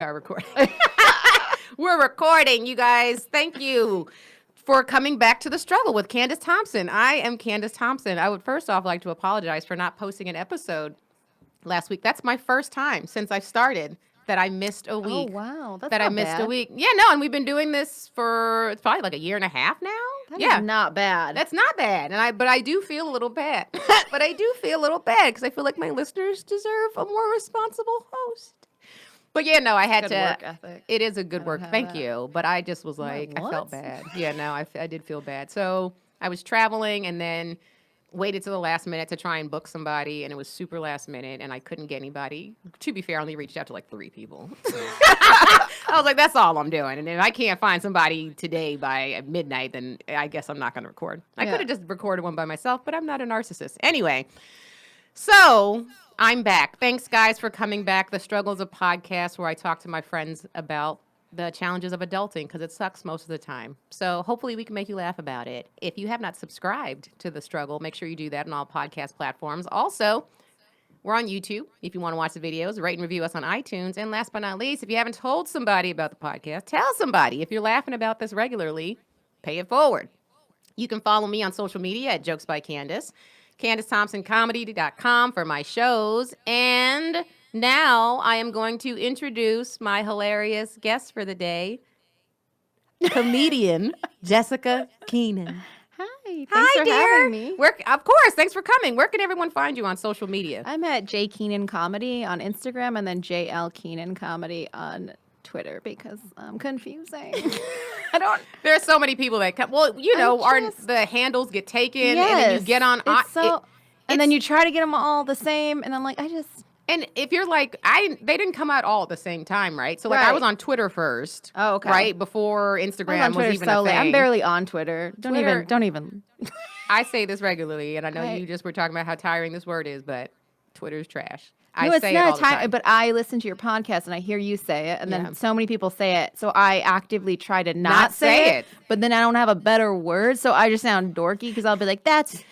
are recording. We're recording, you guys. Thank you for coming back to The Struggle with Candice Thompson. I am Candice Thompson. I would first off like to apologize for not posting an episode last week. That's my first time since I started that I missed a week. Oh, wow. That's that not I missed bad. a week. Yeah, no, and we've been doing this for it's probably like a year and a half now. That is not bad. That's not bad. But I do feel a little bad. But I do feel a little bad because I feel like my listeners deserve a more responsible host. But yeah, no, I had good to. work ethic. It is a good work. have Thank that. you. But I just was like, I felt what? bad. Yeah, no, I did feel bad. So I was traveling and then waited till the last minute to try and book somebody, and it was super last minute, and I couldn't get anybody. To be fair, I only reached out to like 3 people. I was like, that's all I'm doing. And if I can't find somebody today by midnight, then I guess I'm not going to record. I could have just recorded one by myself, but I'm not a narcissist. Anyway, so I'm back. Thanks, guys, for coming back. The Struggle is a podcast where I talk to my friends about the challenges of adulting because it sucks most of the time. So hopefully we can make you laugh about it. If you have not subscribed to The Struggle, make sure you do that on all podcast platforms. Also, we're on YouTube if you want to watch the videos. Rate and review us on iTunes. And last but not least, if you haven't told somebody about the podcast, tell somebody. If you're laughing about this regularly, pay it forward. You can follow me on social media at Jokes by Candice, CandiceThompsonComedy.com for my shows. And now I am going to introduce my hilarious guest for the day, comedian Jessica Keenan. Hi. Thanks Hi, for dear. having me. Of course. Thanks for coming. Where can everyone find you on social media? I'm at J Keenan Comedy on Instagram and then JL Keenan Comedy on Twitter because I'm confusing. There are so many people that come. Well, you know, the handles get taken, and then you get on. And then you try to get them all the same, and I'm like, And if you're like, they didn't come out all at the same time, right? So like, I was on Twitter first. Oh, okay. Right before Instagram was even a thing. I'm barely on Twitter. Don't even. I say this regularly, and I know you just were talking about how tiring this word is, but Twitter's trash. No, I it's say not it all the time. but I listen to your podcast and I hear you say it, and then so many people say it, so I actively try to not say it. But then I don't have a better word, so I just sound dorky because I'll be like, "That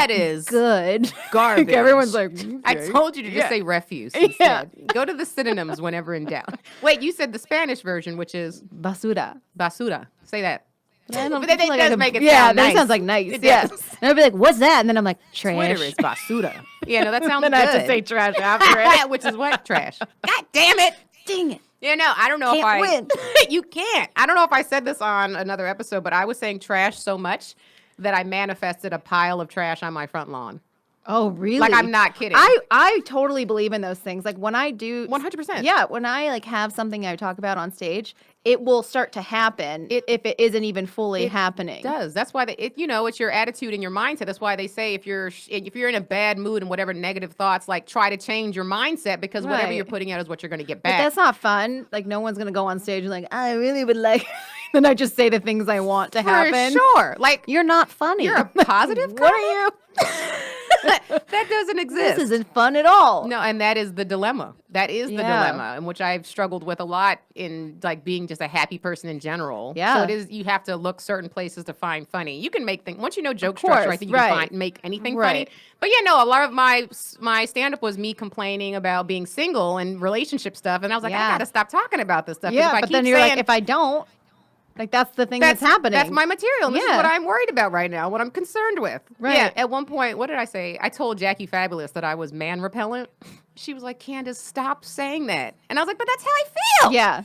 is good garbage." Everyone's like, I told you to just say refuse instead. Go to the synonyms whenever in doubt. Wait, you said the Spanish version, which is basura. Basura. Say that. But that does make it sound that nice. sounds like nice. It Yeah. does. And I'll be like, "What's that?" And then I'm like, "Trash." Twitter is basura. Yeah, no, that sounds Then good. I have to say trash after it. Which is what? Trash. God damn it. Dang it. Yeah, no, I don't know Can't win. You can't. I don't know if I said this on another episode, but I was saying trash so much that I manifested a pile of trash on my front lawn. Oh, really? Like, I'm not kidding. I totally believe in those things. Like when I do 100%. Yeah, when I like have something I talk about on stage, it will start to happen if it isn't even fully happening. It does. That's why it's your attitude and your mindset. That's why they say if you're in a bad mood and whatever negative thoughts, like try to change your mindset because whatever you're putting out is what you're going to get back. But that's not fun. Like no one's going to go on stage and like, I really would like then I just say the things I want to happen. For sure. Like you're not funny. You're a positive What are you? That doesn't exist. This isn't fun at all. No, and that is the dilemma. That is the dilemma, in which I've struggled with a lot in like being just a happy person in general. Yeah. So it is. You have to look certain places to find funny. You can make things once you know joke structure. I think you can make anything funny. But yeah, no. A lot of my stand up was me complaining about being single and relationship stuff, and I was like, I gotta stop talking about this stuff. Yeah, but then you're like, if I don't. Like, that's the thing that's happening. That's my material. And this is what I'm worried about right now, what I'm concerned with. Right. Yeah, at one point, what did I say? I told Jackie Fabulous that I was man repellent. She was like, Candice, stop saying that. And I was like, but that's how I feel. Yeah.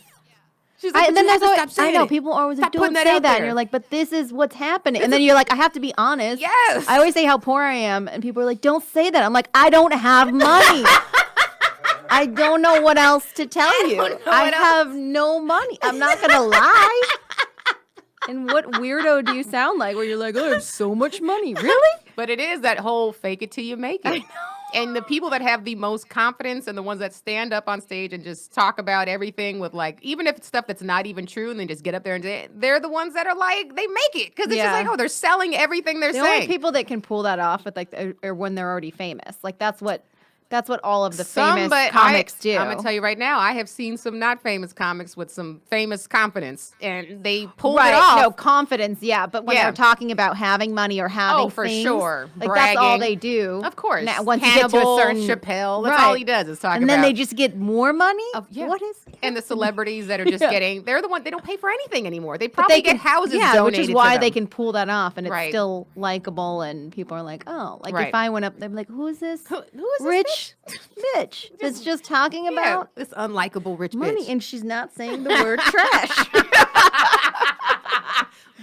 She's like, I know, people are always like, don't say that. And you're like, but this is what's happening. And then you're like, I have to be honest. Yes. I always say how poor I am. And people are like, don't say that. I'm like, I don't have money. I don't know what else to tell you. I have no money. I'm not going to lie. And what weirdo do you sound like where you're like, oh, I have so much money. Really? But it is that whole fake it till you make it. I know. And the people that have the most confidence and the ones that stand up on stage and just talk about everything with like, even if it's stuff that's not even true and they just get up there and say it, they're the ones that are like, they make it. Because it's just like, oh, they're selling everything they're saying. The only people that can pull that off with like, or when they're already famous. Like that's what That's what all of the famous comics do. I'm gonna tell you right now, I have seen some not famous comics with some famous confidence, and they pulled it off. No, confidence, yeah. But when they're talking about having money or having for things, sure, like that's all they do. Of course, now, once Hannibal, you get to a certain Chappelle, that's all he does is talk about. And then they just get more money. What is? And the celebrities that are just getting, they're the one they don't pay for anything anymore. They probably get houses donated, which is why to them. they can pull that off, and it's still likable, and people are like, oh, like if I went up, they'd be like, who is this? Who is rich bitch that's just talking about this unlikable rich money, bitch. and she's not saying the word trash.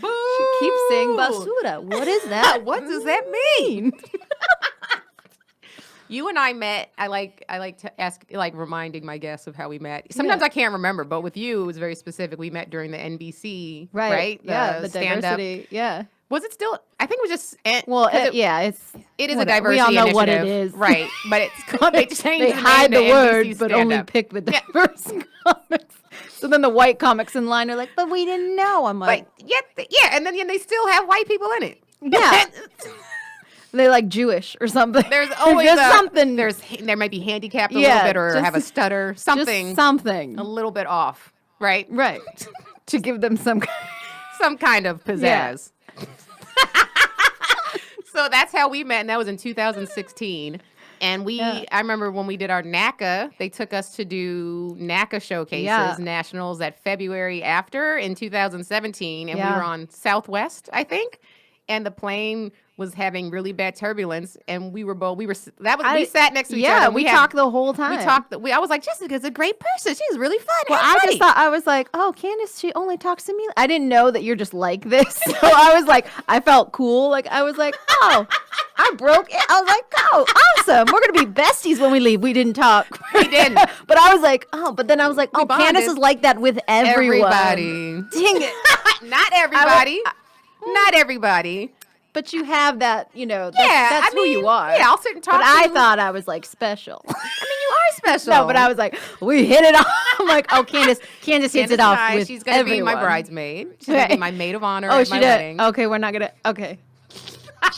Boo! She keeps saying basura. What is that? What does that mean? You and I met. I like to ask, like reminding my guests of how we met. Sometimes I can't remember, but with you, it was very specific. We met during the NBC, right? The stand-up. diversity. Yeah. Was it still? I think it was just. It is a diversity We all know initiative, what it is, right? But it's they changed. They hide the word, but only pick the diverse comics. So then the white comics in line are like, but we didn't know. I'm like, and then they still have white people in it. Yeah. They're like Jewish or something. There's always something. There might be handicapped a little bit or have a stutter. Something a little bit off. Right. Right. To give them some kind of pizzazz. So that's how we met, and that was in 2016. And I remember when we did our NACA, they took us to do NACA showcases, nationals that February after in 2017, and we were on Southwest, I think, and the plane was having really bad turbulence, and we sat next to each other. We talked the whole time. I was like, Jessica's a great person. She's really fun. Well, I was like, oh, Candice, she only talks to me. I didn't know that you're just like this. So I was like, I felt cool. Like, I was like, oh, I broke it. I was like, oh, awesome. We're going to be besties when we leave. We didn't talk. We didn't. But I was like, but then I was like, Candice is like that with everyone. Everybody. Dang it. Not everybody. Not everybody. But you have that, that's who you are. Yeah, I'll sit and talk to you. But I thought I was like special. I mean, you are special. No, but I was like, we hit it off. I'm like, oh, Candice hits it off with She's going to be my bridesmaid. She's going to be my maid of honor at my wedding. Okay, we're not going to, okay.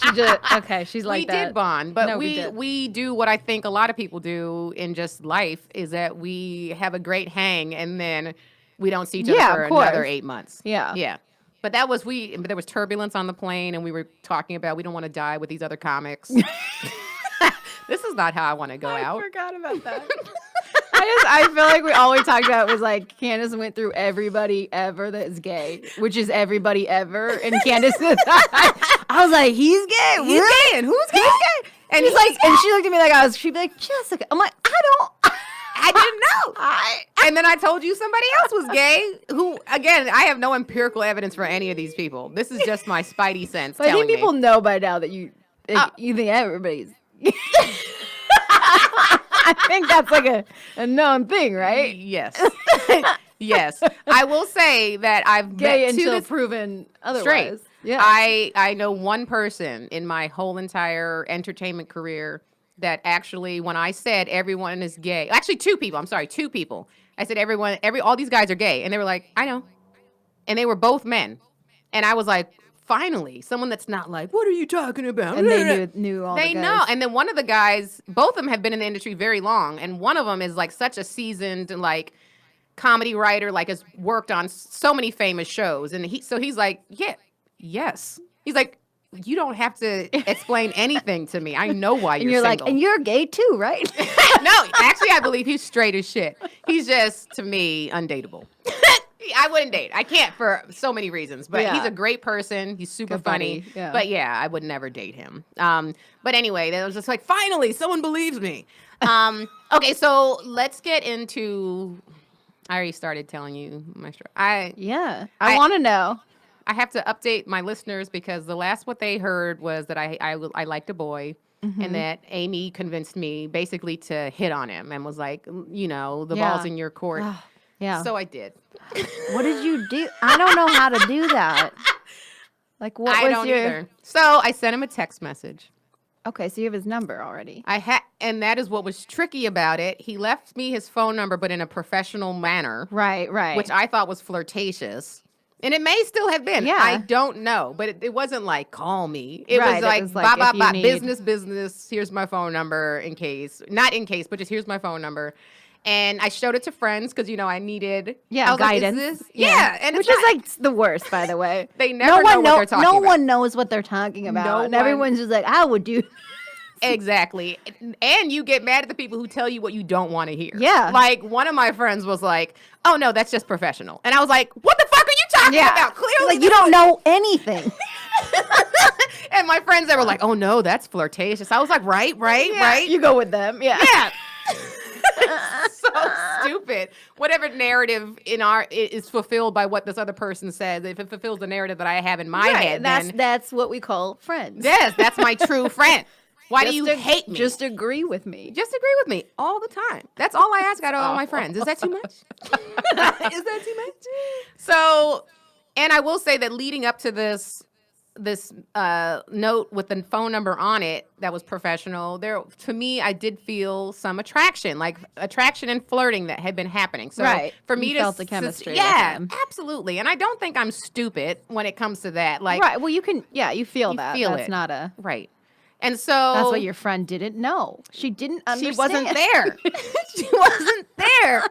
She did, okay, she's like that. We did bond, but we do what I think a lot of people do in just life is that we have a great hang and then we don't see each other for another 8 months. Yeah. Yeah. But there was turbulence on the plane, and we were talking about we don't want to die with these other comics. This is not how I want to go out. I forgot about that. I feel like all we talked about was like Candice went through everybody ever that is gay, which is everybody ever, and Candice is. I was like, he's gay. He's gay, and who's gay? And he's like, and she looked at me like she'd be like, Jessica. I'm like, I didn't know. And then I told you somebody else was gay, who, again, I have no empirical evidence for any of these people. This is just my spidey sense telling me. I think people know by now that you think everybody's I think that's like a known thing, right? Yes. Yes. I will say that I've gay met until proven otherwise. Straight. Yeah. I know one person in my whole entire entertainment career that actually, when I said everyone is gay, actually two people. I said all these guys are gay, and they were like, I know, and they were both men, and I was like, finally, someone that's not like, what are you talking about? And they knew all. They the guys. know, and then one of the guys, both of them have been in the industry very long, and one of them is like such a seasoned like comedy writer, like has worked on so many famous shows, and he's like, yes, he's like, you don't have to explain anything to me. I know why you're single. Like, and you're gay too, right? No, actually, I believe he's straight as shit. He's just, to me, undateable. I wouldn't date. I can't for so many reasons, but he's a great person. He's super funny. Yeah. But I would never date him. But anyway, that was just like, finally, someone believes me. Okay, so let's get into. I already started telling you my story. I want to know. I have to update my listeners because the last what they heard was that I liked a boy, and that Amy convinced me basically to hit on him and was like, the ball's in your court. Yeah. So I did. What did you do? I don't know how to do that. Like, what was your... either. So I sent him a text message. Okay, so you have his number already. And that is what was tricky about it. He left me his phone number, but in a professional manner. Right. Which I thought was flirtatious. And it may still have been. Yeah. I don't know. But it wasn't like, call me. It Right, was it like, was like, if you need- business. Here's my phone number in case. Not in case, but just here's my phone number. And I showed it to friends because, I needed I was guidance. Like, is this? Yeah. And which is like the worst, by the way. They never know what they're talking no about. one knows what they're talking about. And everyone's just like, I would do. Exactly. And you get mad at the people who tell you what you don't want to hear. Yeah. Like one of my friends was like, oh no, that's just professional. And I was like, what the fuck are you talking about? Clearly like you don't know anything. And my friends, they were like, oh no, that's flirtatious. I was like, right. You go with them. Yeah. Yeah. So stupid. Whatever narrative is fulfilled by what this other person says, if it fulfills the narrative that I have in my head, that's what we call friends. Yes, that's my true friend. Why do you hate me? Just agree with me. Just agree with me all the time. That's all I ask out of all my friends. Is that too much? Is that too much? So, and I will say that leading up to this note with the phone number on it that was professional, to me, I did feel some attraction, like attraction and flirting that had been happening. So for me you felt the chemistry. Yeah, absolutely. And I don't think I'm stupid when it comes to that. Like, right. Well, you feel that. That's not a right. And so that's what your friend didn't know. She didn't understand. She wasn't there. She wasn't there.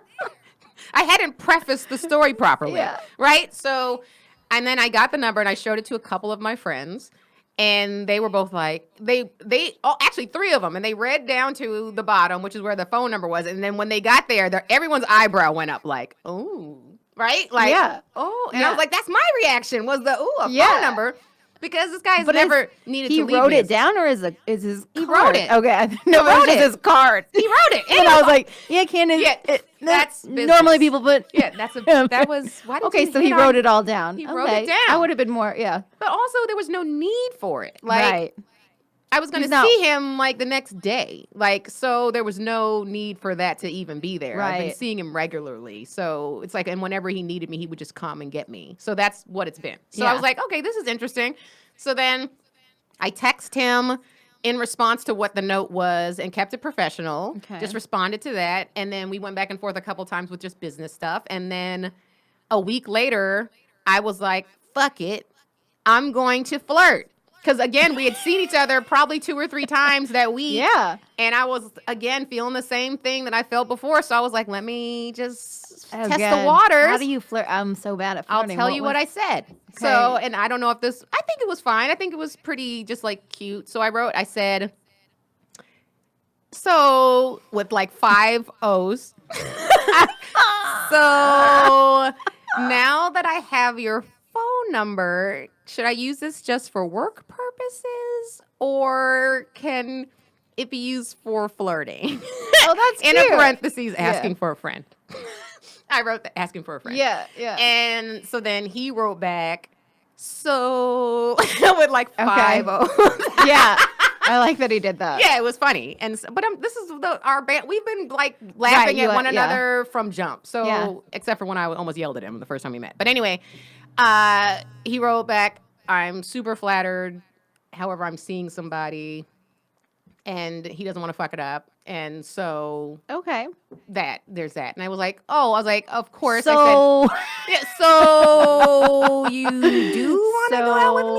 I hadn't prefaced the story properly. Yeah. Right? So, and then I got the number and I showed it to a couple of my friends. And they were both like, actually 3 of them. And they read down to the bottom, which is where the phone number was. And then when they got there, everyone's eyebrow went up like, oh, right? Like, oh. And I was like, that's my reaction was the, phone number. Because this guy's never needed to leave. He wrote it down, or is his card? He wrote it. Okay, no, it was just his card. He wrote it, and I was like, "Yeah, Candice." Yeah, that's business. Normally people put. Yeah, that was. Why did okay, so he wrote it all down. He wrote it down. I would have been more, yeah. But also, there was no need for it. Like, right. I was going to see him like the next day. Like, so there was no need for that to even be there. Right. I've been seeing him regularly. So it's like, and whenever he needed me, he would just come and get me. So that's what it's been. So I was like, okay, this is interesting. So then I text him in response to what the note was and kept it professional. Okay. Just responded to that. And then we went back and forth a couple times with just business stuff. And then a week later, I was like, fuck it. I'm going to flirt. Because, again, we had seen each other probably 2 or 3 times that week. Yeah. And I was, again, feeling the same thing that I felt before. So I was like, let me just test the waters. How do you flirt? I'm so bad at flirting. I'll tell you what I said. Okay. So, and I don't know if I think it was fine. I think it was pretty just like cute. So I said, so with like 5 O's. So now that I have your phone number, should I use this just for work purposes or can it be used for flirting? Oh, that's in cute. a parentheses, asking for a friend. I wrote asking for a friend. Yeah. And so then he wrote back, so with like 5 O's. Yeah. I like that he did that. Yeah, it was funny. And but this is our band. We've been like laughing at one another from jump. So except for when I almost yelled at him the first time we met. But anyway, he wrote back, I'm super flattered. However, I'm seeing somebody and he doesn't want to fuck it up. And so there's that. And I was like, of course. So I said, yeah, so you do want to go out with me?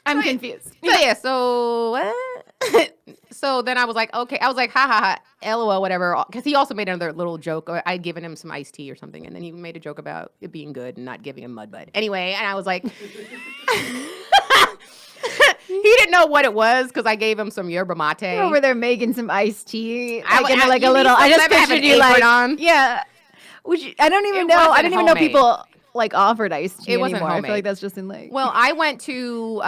I'm confused. So what? So then I was like, okay. I was like, ha ha ha, LOL, whatever. Because he also made another little joke. I'd given him some iced tea or something. And then he made a joke about it being good and not giving him mud bud. Anyway, and I was like, he didn't know what it was because I gave him some yerba mate. You're over there making some iced tea. I just pictured you like, yeah. I don't even know. I didn't even know people like offered iced tea wasn't anymore. Homemade. I feel like that's just in like. Well, I went to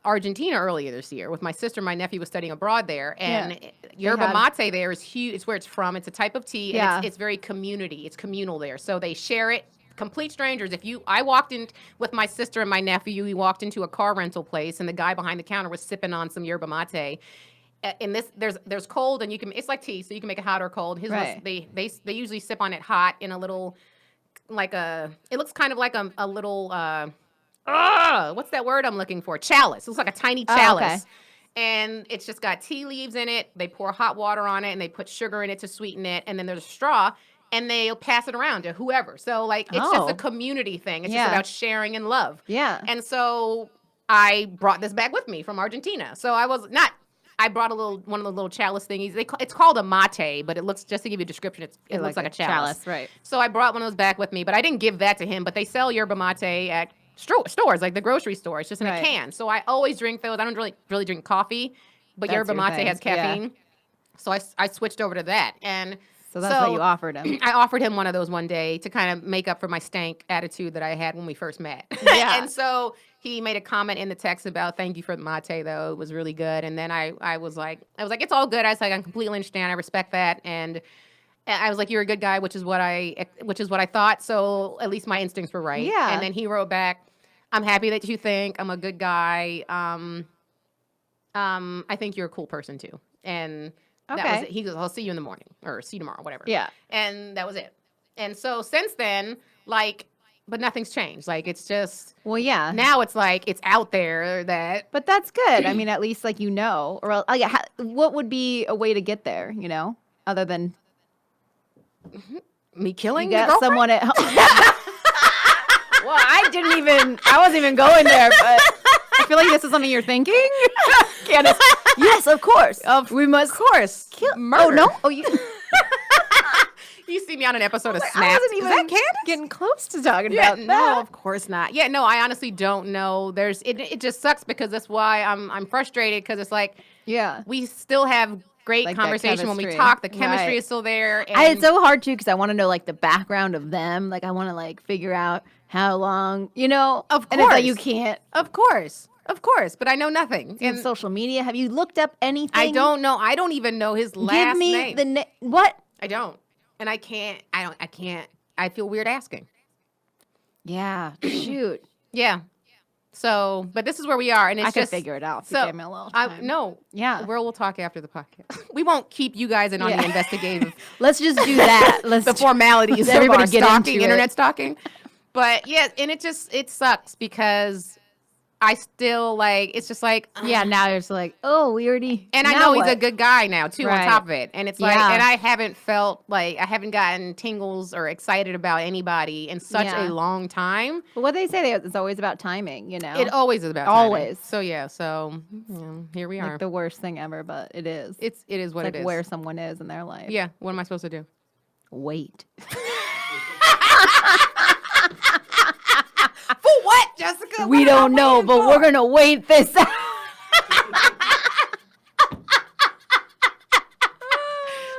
Argentina earlier this year with my sister. My nephew was studying abroad there, and yerba mate there is huge. It's where it's from. It's a type of tea, and it's very community. It's communal there, so they share it. Complete strangers. I walked in with my sister and my nephew. We walked into a car rental place, and the guy behind the counter was sipping on some yerba mate. In this, there's cold, and it's like tea, so you can make it hot or cold. His was, they usually sip on it hot in a little. It looks kind of like a little, what's that word I'm looking for? Chalice. It looks like a tiny chalice. Oh, okay. And it's just got tea leaves in it. They pour hot water on it and they put sugar in it to sweeten it. And then there's a straw and they'll pass it around to whoever. So like it's just a community thing. It's just about sharing and love. Yeah. And so I brought this back with me from Argentina. So I brought one of the little chalice thingies. It's called a mate, but it looks, just to give you a description, it looks like a chalice. Right. So I brought one of those back with me, but I didn't give that to him. But they sell yerba mate at stores, like the grocery store. It's just in a can. So I always drink those. I don't really drink coffee, but yerba mate has caffeine. Yeah. So I switched over to that. And so that's what you offered him. I offered him one of those one day to kind of make up for my stank attitude that I had when we first met. Yeah. And so he made a comment in the text about, thank you for the mate, though. It was really good. And then I was like, it's all good. I was like, I completely understand. I respect that. And I was like, you're a good guy, which is what I thought. So at least my instincts were right. Yeah. And then he wrote back, I'm happy that you think I'm a good guy. I think you're a cool person too. And that was it. He goes, I'll see you in the morning, or see you tomorrow, whatever. Yeah. And that was it. And so since then, like, but nothing's changed. Like, it's just, well, yeah. Now it's like, it's out there that. But that's good. I mean, at least like, or what would be a way to get there, other than me killing you got someone at home. Well, I wasn't even going there, but I feel like this is something you're thinking. Candice, yes, of course. We must, of course, kill. Murder. Oh no! Oh, you. You see me on an episode of Snapped. I wasn't even is that Candice? Getting close to talking about that. No, of course not. Yeah, no, I honestly don't know. It just sucks because that's why I'm frustrated, because it's like, we still have great conversation when we talk. The chemistry is still there. And it's so hard too, because I want to know like the background of them. Like I want to like figure out how long, Of course. And it's like you can't. Of course, but I know nothing. In social media, have you looked up anything? I don't know. I don't even know his last name. Give me what? I don't. And I can't. I feel weird asking. Yeah. Shoot. Yeah. So, but this is where we are, and it's I could figure it out. So, give me a little time. No. Yeah. We'll talk after the podcast. We won't keep you guys in on the investigative. Let's just do that. The formalities of our stalking, internet stalking. But yeah, and it sucks because I still it's just like. Yeah, now you're just like, oh, we already. And I know he's a good guy now, too, on top of it. And it's like, and I haven't felt like, I haven't gotten tingles or excited about anybody in such a long time. But what they say, it's always about timing, It always is about timing. Always. So, here we are. Like the worst thing ever, but it is. It is what it is. Where someone is in their life. Yeah. What am I supposed to do? Wait. For what, Jessica? We don't know, but we're going to wait this out.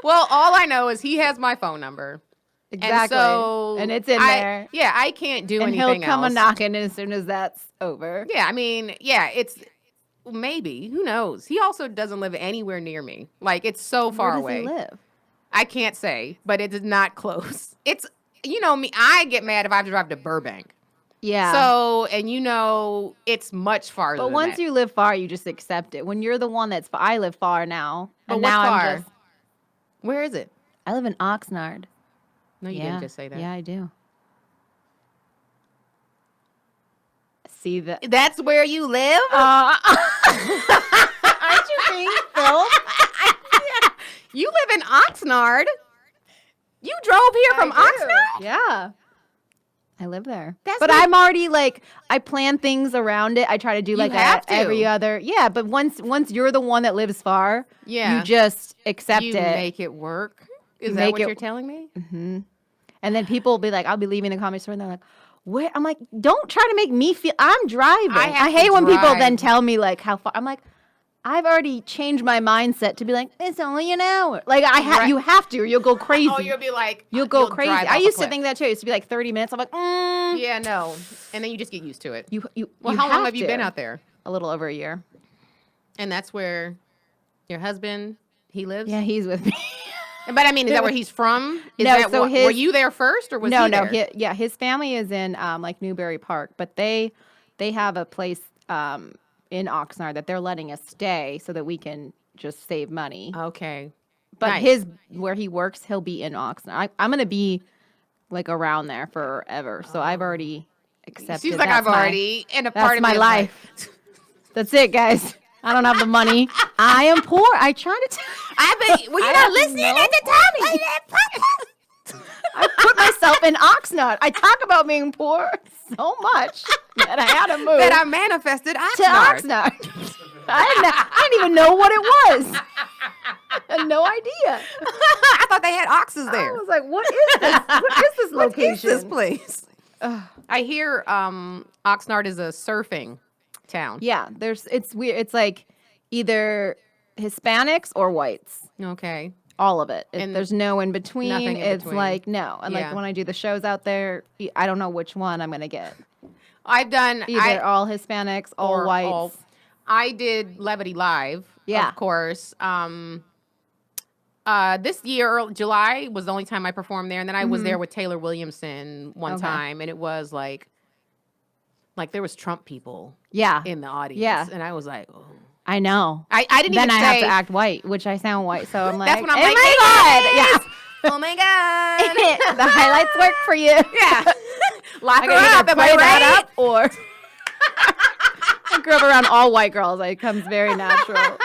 Well, all I know is he has my phone number. Exactly. And it's in there. Yeah, I can't do anything else. And he'll come a knocking as soon as that's over. Yeah, I mean, it's maybe. Who knows? He also doesn't live anywhere near me. Like, it's so far away. Where does he live? I can't say, but it is not close. It's, me, I get mad if I have to drive to Burbank. Yeah. So, and it's much farther. But once you live far, you just accept it. When you're the one I live far now. But what's far? Where is it? I live in Oxnard. No, you didn't just say that. Yeah, I do. See that? That's where you live? Aren't you being filmed? You live in Oxnard? You drove here from Oxnard? Yeah. I live there. But I'm already I plan things around it. I try to do every other. Yeah, but once you're the one that lives far, you just accept it. You make it work. Is that what you're telling me? Mm-hmm. And then people will be like, I'll be leaving the comedy store and they're like, where? I'm like, don't try to make me feel, I'm driving. I hate when people then tell me how far. I'm like, I've already changed my mindset to be like, it's only an hour. You have to, or you'll go crazy. Oh, you'll be like, you'll go crazy. I used to think that too. It used to be 30 minutes. I'm like, Yeah, no. And then you just get used to it. Well, how long have you been out there? A little over a year. And that's where your husband, he lives? Yeah, he's with me. But I mean, is that where he's from? Were you there first, or was he there? No, his family is in Newberry Park, but they have a place in Oxnard that they're letting us stay so that we can just save money. Okay. But where he works, he'll be in Oxnard. I'm going to be around there forever. So I've already accepted. Seems like I've already in a part of my life. That's it, guys. I don't have the money. I am poor. I try to you're not listening at the time. I put myself in Oxnard. I talk about being poor so much that I had to move that I manifested to Oxnard. Oxnard. I didn't even know what it was. I had no idea. I thought they had oxes I there. was like, what is this? What is this What location? is this place? I hear Oxnard is a surfing town. Yeah, it's weird. It's like either Hispanics or whites. Okay. All of it. And there's no in between. nothing in It's between. like no. And Yeah. like when I do the shows out there, I don't know which one I'm gonna get. I've done Either all Hispanics, all whites. I did Levity Live, Yeah. of course. This year, July was the only time I performed there, and then I was there with Taylor Williamson one Okay. time, and it was like there was Trump people Yeah. in the audience, Yeah. and I was like, oh. I know. I didn't Then even I say. have to act white, which I sound white, so I'm like, That's when I'm oh like, my yes! god, Oh my god, the highlights work for you. yeah, lock I her gotta up, either am I play that right? up or I grew up around all white girls. It comes very natural.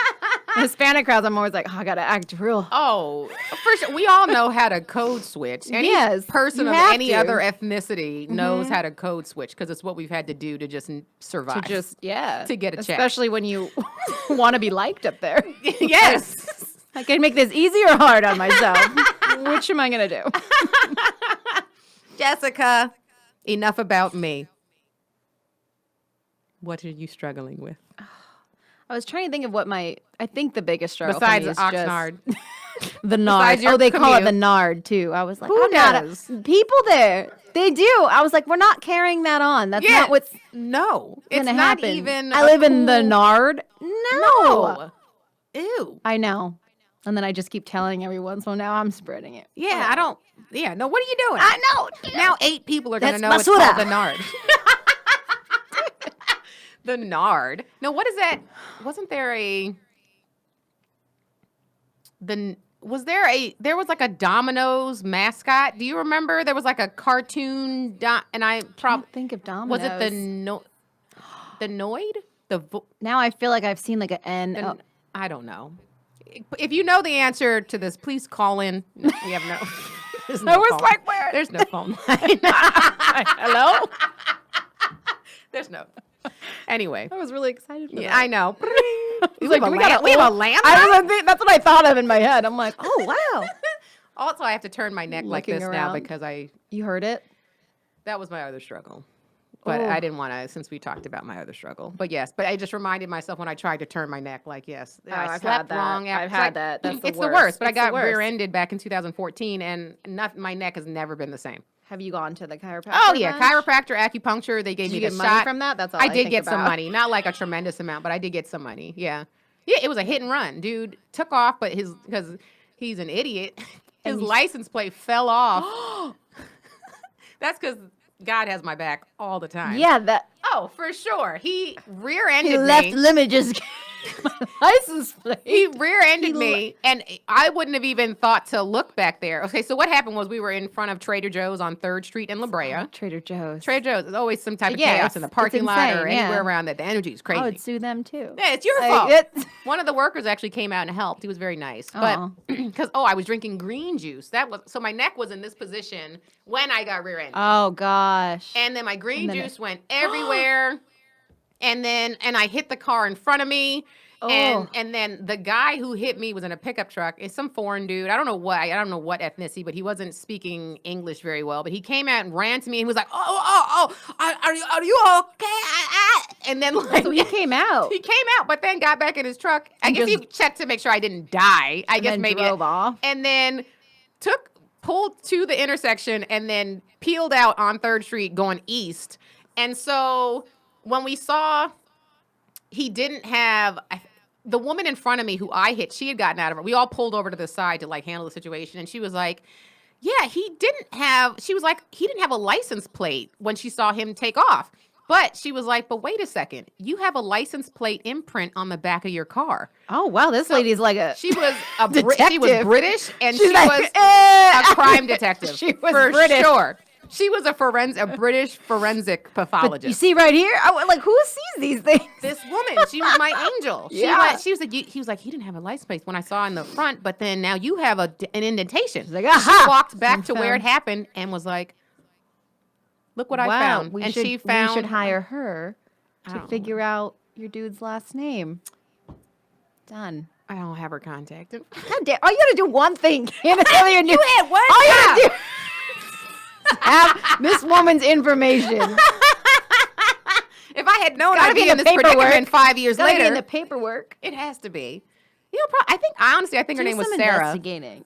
Hispanic crowds, I'm always like, oh, I gotta act real. Oh, for sure. We all know how to code switch. Any Yes, person you of have any to. other ethnicity knows how to code switch because it's what we've had to do to just survive. To get a check. especially when you want to be liked up there. Yes. I can make this easy or hard on myself. Which am I gonna do? Jessica, enough about me. What are you struggling with? I was trying to think of what I think the biggest struggle Besides for me is Oxnard. just the nard. your They call it the commute. nard too. I was like, Who I'm not does? people there. They do. I was like, we're not carrying that on. That's Yeah. not what's No. It's gonna not happen. even. I a live in the cool- nard. No. No. Ew. I know. And then I just keep telling everyone, so now I'm spreading it. Yeah, I don't. Yeah, no, what are you doing? I know. Now 8 people are going to That's know it's basura. called the Nard. The Nard. No, what is that? Wasn't there there was like a Domino's mascot. Do you remember? There was like a cartoon, and I probably, Think of Domino's. was it the Noid? Now I feel like I've seen like an N. The I don't know. If you know the answer to this, please call in. No, we have no. There's no I was phone. like, where? There's no phone line. Hello? There's no. Anyway, I was really excited for yeah, that. I know. was like, we have a lamp. That's what I thought of in my head. I'm like, oh, wow. Also, I have to turn my neck like Looking this now around. because You heard it? that was my other struggle. But Oh. I didn't want to, since we talked about my other struggle. But yes, but I just reminded myself when I tried to turn my neck, like, yes, I I've slept had that. wrong. I've after- had that. That's the it's the worst. worst. But I It's the got worst. rear-ended back in 2014, and my neck has never been the same. Have you gone to the chiropractor? Oh yeah, bunch? chiropractor, acupuncture. They gave Did me you the get money shot from that? That's all I I did think get some about. money, not like a tremendous amount, but I did get some money. Yeah, yeah. It was a hit and run, dude. Took off, but because he's an idiot, his license plate fell off. That's because God has my back all the time. Yeah, that Oh, for sure. He rear-ended he me. left. Let me just get my license plate. He rear-ended me, and I wouldn't have even thought to look back there. Okay, so what happened was we were in front of Trader Joe's on 3rd Street in La Brea. Trader Joe's. Trader Joe's is always some type of Yeah, chaos in the it's parking lot or insane, yeah. anywhere around that. The energy is crazy. I would sue them too. Yeah, it's your Like, fault. it's- One of the workers actually came out and helped. He was very nice. Aw. But because I was drinking green juice. So my neck was in this position when I got rear-ended. Oh gosh. And then my green And then juice went everywhere. And I hit the car in front of me. Oh. And then the guy who hit me was in a pickup truck. It's some foreign dude. I don't know what ethnicity, but he wasn't speaking English very well. But he came out and ran to me and was like, are you okay? And then like So he came out. he came out, but then got back in his truck. I And guess he just- checked to make sure I didn't die. I and guess then maybe drove off. and then pulled to the intersection and then peeled out on 3rd Street going east. And so when we saw he didn't have the woman in front of me who I hit, she had gotten out of it. We all pulled over to the side to like handle the situation. And she was like, yeah, he didn't have a license plate when she saw him take off. But she was like, but wait a second, you have a license plate imprint on the back of your car. Oh wow, this lady's like a. She was she was Detective. British and She's she like, was a crime detective. She was for British. sure. She was a British forensic pathologist. You see right here, who sees these things? This woman, she was my angel. She was like, he was like, you didn't have a license plate when I saw in the front, but then now you have an indentation. Like, she walked back to where it happened and was like, look what I found. We and should, she found. We should hire her to figure out your dude's last name. Done. I don't have her contact. God damn! All you gotta do one thing. You had one all you gotta job. do have this woman's information. If I had known I'd be in this paperwork. predicament 5 years Gotta later, be in the paperwork. it has to be. You know, I think her name was some Sarah. Investigating.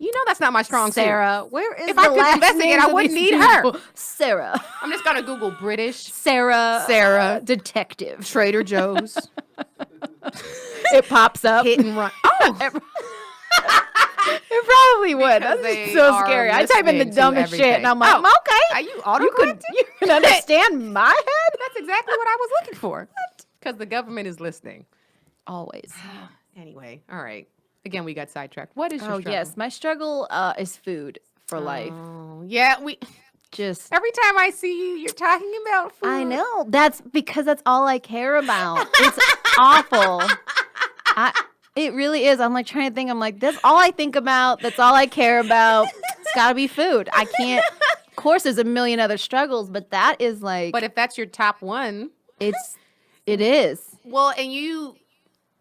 You know that's not my strong suit. Sarah. Where is If the I could last investigate, names I of wouldn't these need her. people? Sarah. I'm just gonna Google British Sarah. Detective. Trader Joe's It pops up. hit and run. Oh, It probably would. Because That's they so are scary. I type in the listening to dumbest shit, and I'm like, everything. okay. are you autocorrected? You can understand my head? That's exactly what I was looking for. Because the government is listening. Always. Anyway, all right. Again, we got sidetracked. What is your struggle? Yes. My struggle is food for life. Oh, yeah, Just. every time I see you, you're talking about food. I know. That's because that's all I care about. It's awful. It really is. I'm like trying to think. I'm like, that's all I think about. That's all I care about. It's got to be food. I can't. Of course, there's a million other struggles, but that is like. But if that's your top one. It is. Well, and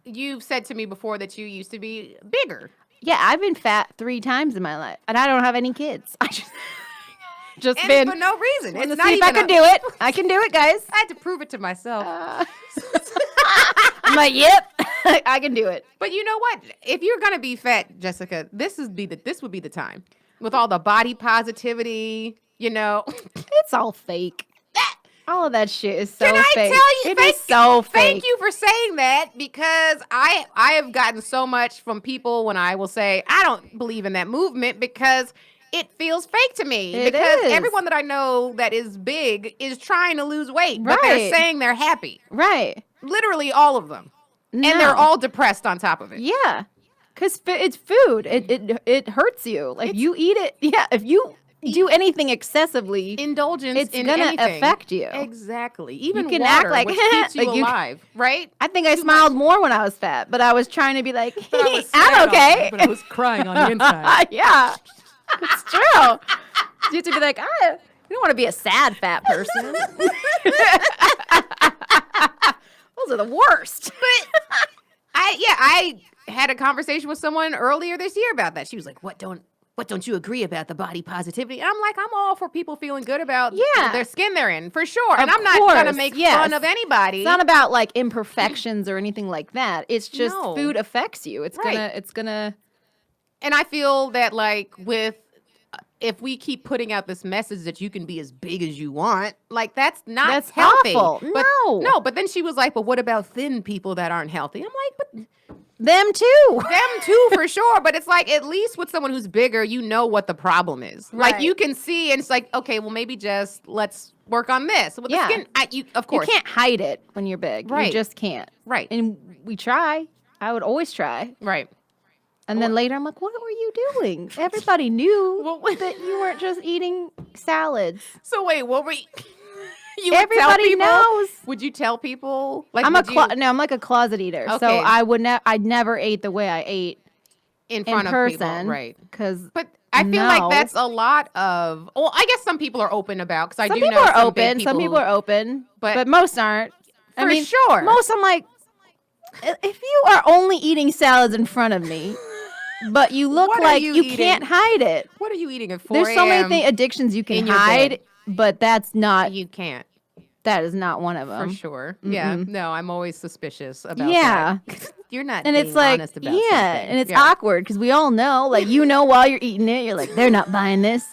you've said to me before that you used to be bigger. Yeah, I've been fat 3 times in my life, and I don't have any kids. I just And been for no reason. It's to not see if even I can do it. I can do it, guys. I had to prove it to myself. I'm like, yep, I can do it. But you know what? If you're gonna be fat, Jessica, this would be the time with all the body positivity. You know, It's all fake. All of that shit is so Can I fake. tell you? It is so fake. Thank you for saying that because I have gotten so much from people when I will say I don't believe in that movement because it feels fake to me. It because is. everyone that I know that is big is trying to lose weight, but they're Right. saying they're happy. Right. Literally all of them. No. And they're all depressed on top of it. Yeah. Because it's food. It hurts you. Like, you eat it. Yeah. If you do anything excessively, Indulgence it's in gonna anything. affect you. Exactly. Even can water, act like- which keeps you like you- alive, right? I think I smiled more when I was fat, but I was trying to be like, But I was I'm sad okay. but I was crying on the inside. Yeah. It's true. You have to be like, you don't want to be a sad fat person. Those are the worst. But I had a conversation with someone earlier this year about that. She was like, "What don't you agree about the body positivity?" And I'm like, I'm all for people feeling good about their skin they're in, for sure. And Of I'm not gonna course, make yes. fun of anybody. It's not about like imperfections or anything like that. It's just No. food affects you. It's Right. gonna. And I feel that like if we keep putting out this message that you can be as big as you want, like that's not healthy. awful. But, No. but then she was like, "But what about thin people that aren't healthy?" I'm like, "But Them too. them too, for sure." But it's like at least with someone who's bigger, you know what the problem is. Like Right. you can see, and it's like, okay, well maybe just let's work on this. With Yeah. the skin, of You course, can't hide it when you're big. Right. You just can't. Right. And we try. I would always try. right. And then later I'm like, what were you doing? Everybody knew What- that you weren't just eating salads. So wait, what were you? You would tell Everybody people? knows. Would you tell people? Like I'm would you- I'm like a closet eater. So Okay. I never ate the way I ate in in front of person. people, right? Because But I feel No. like that's a lot of. Well, I guess some people are open about because I some do people know are some big open. Some people who- are open, but- but most aren't. I For mean, sure. Most I'm like, if you are only eating salads in front of me, but you look What are like you you eating? can't hide it. What are you eating at 4 There's so many a.m.? addictions you can in your hide, bed? but that's not. You can't. That is not one of them. For sure. Yeah. No, I'm always suspicious about Yeah. that. You're not And being it's like, honest about yeah, something. and it's Yeah. awkward because we all know, like, while you're eating it, you're like, they're not buying this.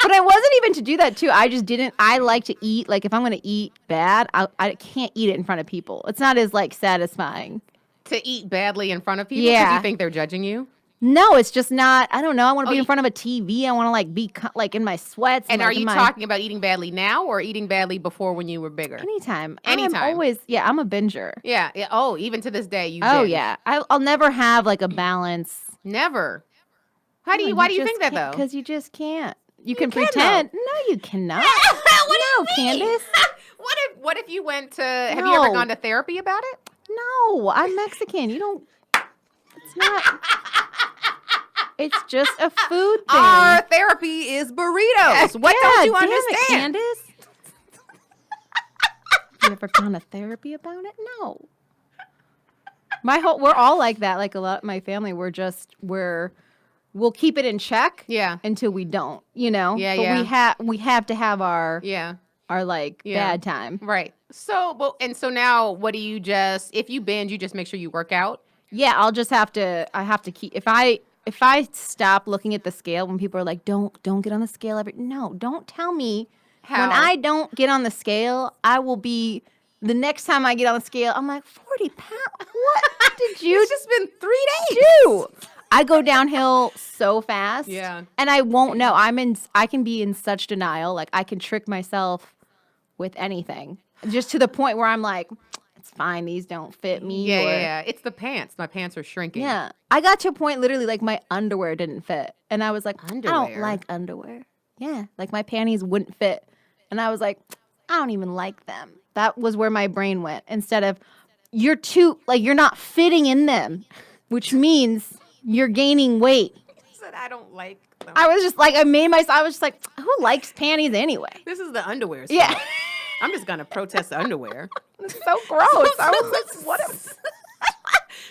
But I wasn't even to do that too. I just didn't. I like to eat. Like, if I'm gonna eat bad, I can't eat it in front of people. It's not as like satisfying. To eat badly in front of people because Yeah. you think they're judging you? No, it's just not. I don't know. I want to be you- in front of a TV. I want to like be like in my sweats. And like, are in you my- talking about eating badly now or eating badly before when you were bigger? anytime? Anytime. I'm always. Yeah, I'm a binger. Yeah. Oh, even to this day, you Oh binge. yeah. I'll never have like a balance. Never. Why do you think that though? Because you just can't. You can can, pretend. No, you cannot. What do you mean? Candice. What if you went to? Have you ever No. gone to therapy about it? No, I'm Mexican. You don't. It's not. It's just a food thing. Our therapy is burritos. What don't you damn understand? It, Candice? You ever gone to therapy about it? No. We're all like that. Like a lot of my family, we'll keep it in check. Yeah. Until we don't, you know. Yeah, but yeah. we have to have our Yeah. bad time. Right. So, so now, what do you just? If you binge, you just make sure you work out. Yeah, I'll just have to. I have to keep. If I stop looking at the scale when people are like, don't get on the scale no, don't tell me. How? When I don't get on the scale, I will be. The next time I get on the scale, I'm like 40 pounds. What did you? It's just been 3 days. Do? I go downhill so fast. Yeah. And I won't know. I can be in such denial. Like I can trick myself with anything. Just to the point where I'm like, it's fine. These don't fit me. Yeah. It's the pants. My pants are shrinking. Yeah. I got to a point literally like my underwear didn't fit. And I was like, I don't Underwear? like underwear. Yeah. Like my panties wouldn't fit. And I was like, I don't even like them. That was where my brain went. Instead of you're not fitting in them, which means you're gaining weight. I said I don't like them. I was just like, I was just like, who likes panties anyway? This is the underwear. Yeah. stuff. I'm just gonna protest the underwear. It's so gross. I was like, what?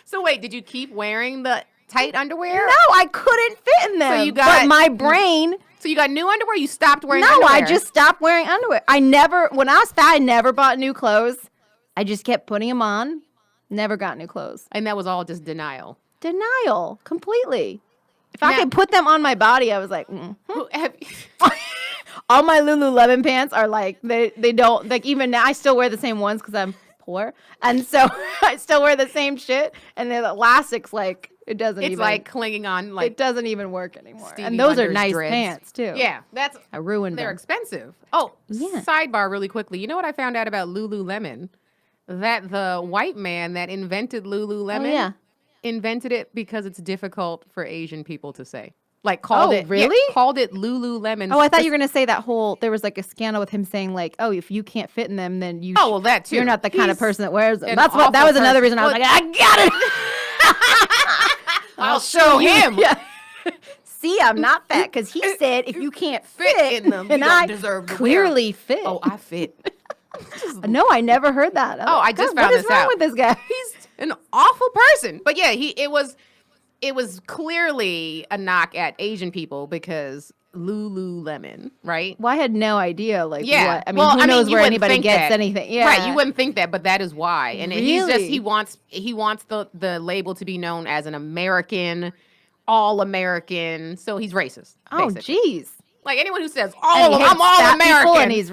So wait, did you keep wearing the tight underwear? No, I couldn't fit in them. you got- but my brain. So you got new underwear? You stopped wearing No, underwear? I just stopped wearing underwear. When I was fat, I never bought new clothes. I just kept putting them on. Never got new clothes. And that was all just denial. Denial, completely. If I Now- could put them on my body, I was like, all my Lululemon pants are like, they don't, like even now, I still wear the same ones because I'm poor. And so I still wear the same shit. And the elastics, like, it doesn't It's even. like clinging on like it doesn't even work anymore. Stevie And those are Wonder's nice dreads. pants, too. Yeah, that's I ruined they're them. expensive. Oh, Yeah. sidebar really quickly. You know what I found out about Lululemon? That the white man that invented Lululemon Oh, yeah. invented it because it's difficult for Asian people to say. Like called Oh, it really? called it Lululemon. Oh, I thought you were going to say there was like a scandal with him saying like, oh, if you can't fit in them, then you Oh, well, that too. you're not the kind of He's person that wears them. an That awful was another person. reason I was Well, like, I got it. I'll show him. Yeah. See, I'm not fat because he said if you can't fit in them, you and don't I deserve to wear clearly fit. Oh, I fit. No, I never heard that. Oh, I just God, found what is this wrong out. with this guy? He's an awful person. But yeah, it was clearly a knock at Asian people because Lululemon, right? Well, I had no idea. Like, Yeah. what? I mean, Well, who knows you where wouldn't anybody think gets that. anything? Yeah, Right, you wouldn't think that, but that is why. And Really? he wants the label to be known as an American, all American. So he's racist. Oh, basically. jeez. Like anyone who says And he hates I'm all fat people American, and he's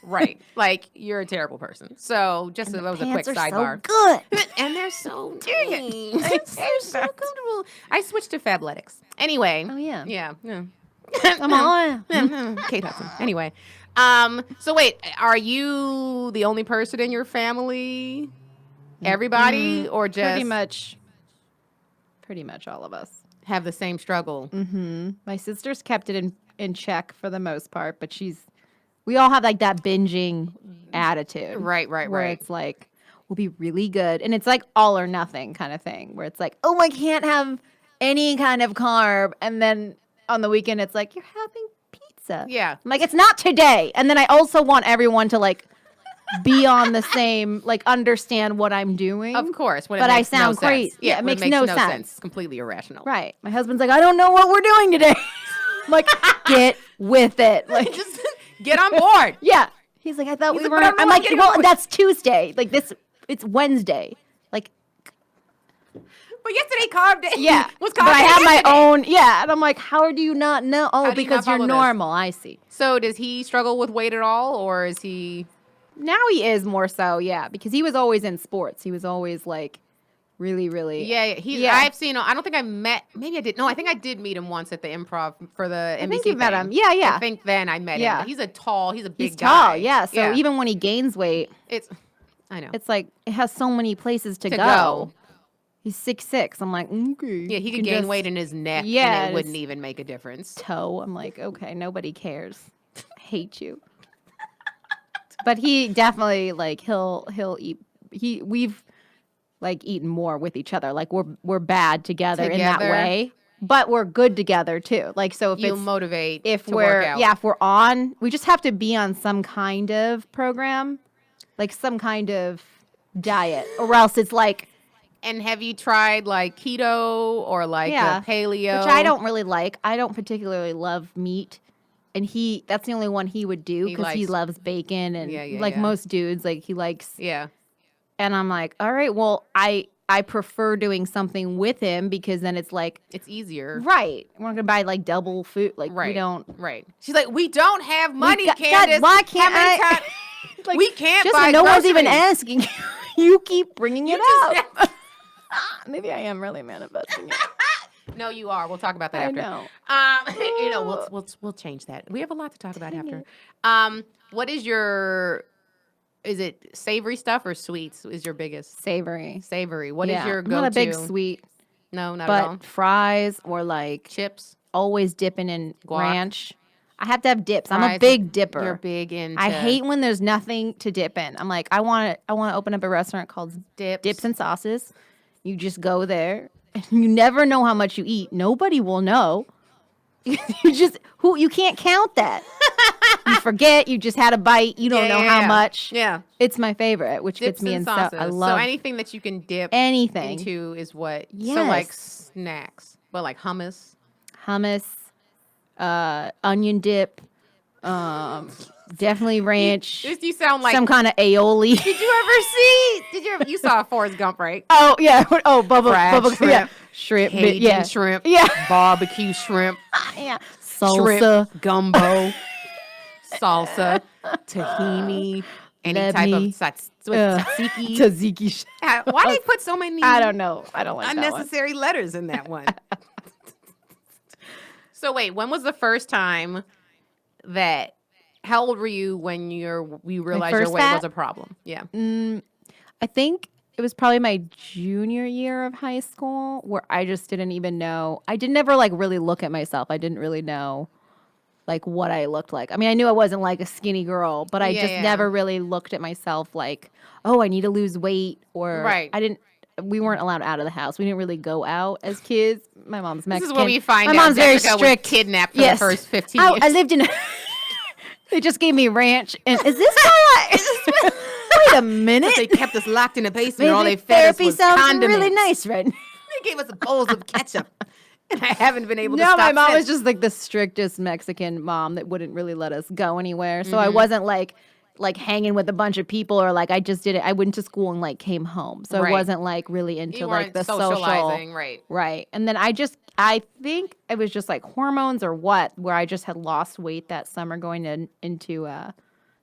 right? Like you're a terrible person. So just that was a quick pants are sidebar. so good. And they're so dang they're so comfortable. I switched to Fabletics. Anyway. Oh, yeah. Yeah. Come on. Kate Hudson. Anyway. So wait, are you the only person in your family? Everybody or just Pretty much all of us. have the same struggle? Mm-hmm. My sister's kept it in check for the most part, but we all have like that binging attitude. Right. Where it's like, we'll be really good. And it's like all or nothing kind of thing where it's like, oh, I can't have any kind of carb. And then on the weekend, it's like, you're having pizza. Yeah. I'm like, it's not today. And then I also want everyone to like be on the same, like understand what I'm doing. Of course. When it But I makes no sound sense. crazy. Yeah, it when makes no sense. It's completely irrational. Right. My husband's like, I don't know what we're doing today. I'm like, get with it. Like, Just get on board. yeah. He's like, I thought He's we like, were. but I'm I'm not like, getting well, on board. that's Tuesday. Like it's Wednesday. Like, But yesterday carb day. yeah. was carb But I day have my yesterday. own. Yeah. And I'm like, how do you not know? Oh, How do you not because you're follow this? normal. I see. So does he struggle with weight at all, or is he? Now he is more so. Yeah. Because he was always in sports. He was always like really, really. Yeah, Yeah. I've seen him. I don't think I met. Maybe I did. No, I think I did meet him once at the Improv for the NBC. I think you met thing. him. Yeah. Yeah. I think then I met Yeah. him. He's a big He's guy. tall. Yeah. So even when he gains weight, I know. it's like it has so many places to To go. go. He's 6'6". I'm like, okay. Yeah, he you could can gain just weight in his neck, Yeah, and it wouldn't his even make a difference. toe. I'm like, okay, nobody cares. I hate you. But he definitely like he'll eat. We've like eaten more with each other. Like we're bad together in that way, but we're good together too. Like so if You'll it's motivate if to we're work out. yeah if we're on, we just have to be on some kind of program, like some kind of diet, or else it's like. And have you tried like keto or like paleo? Which I don't really like. I don't particularly love meat. And that's the only one he would do because he loves bacon and most dudes, like he likes. Yeah. And I'm like, all right, well, I prefer doing something with him because then it's like. It's easier. Right. We're not going to buy like double food. Like we don't. Right. She's like, we don't have money, Candice. God, why can't I? Like, we can't just buy no groceries. One's even asking. You keep bringing it up. Maybe I am really manifesting it. No, you are. We'll talk about that after. I know. We'll change that. We have a lot to talk about after. What is your? Is it savory stuff or sweets? Is your biggest savory? Savory. What is your go-to? I'm not a big sweet. No, not at all. But fries or like chips. Always dipping in guac. Ranch. I have to have dips. I'm a big dipper. You're big into. I hate when there's nothing to dip in. I'm like, I want to open up a restaurant called Dips and Sauces. You just go there. You never know how much you eat. Nobody will know. You can't count that. You forget. You just had a bite. You don't know how much. Yeah, it's my favorite, which dips gets me in sauces. I love. So anything that you can dip anything into is what. Yes. So like snacks, but like hummus, onion dip, definitely ranch. You sound like some kind of aioli. Did you ever see? You saw Forrest Gump, right? Oh yeah. Oh, bubble shrimp, yeah. Shrimp, Cajun shrimp, barbecue shrimp, yeah, salsa, shrimp, gumbo, salsa, tahini, any type of tzatziki. Tzatziki. Why do they put so many? I don't know. I don't like unnecessary letters in that one. So wait, when was the first time that? How old were you when you realized your weight was a problem? Yeah. I think it was probably my junior year of high school where I just didn't even know. I didn't ever like really look at myself. I didn't really know like what I looked like. I mean, I knew I wasn't like a skinny girl, but I just never really looked at myself like, oh, I need to lose weight or we weren't allowed out of the house. We didn't really go out as kids. My mom's Mexican. This is what we find my out. Mom's Jessica very strict. Was kidnapped for the first 15 years. I lived in they just gave me ranch. And is this why wait a minute. They kept us locked in the basement. All they fed us was condiments. Really nice, right? They gave us bowls of ketchup. And I haven't been able to No, stop my mom since. was just like the strictest Mexican mom that wouldn't really let us go anywhere. So I wasn't like hanging with a bunch of people or like I just did it. I went to school and like came home. So I wasn't like really into like the socializing, social. Right. And then I think it was just like hormones or what, where I just had lost weight that summer going into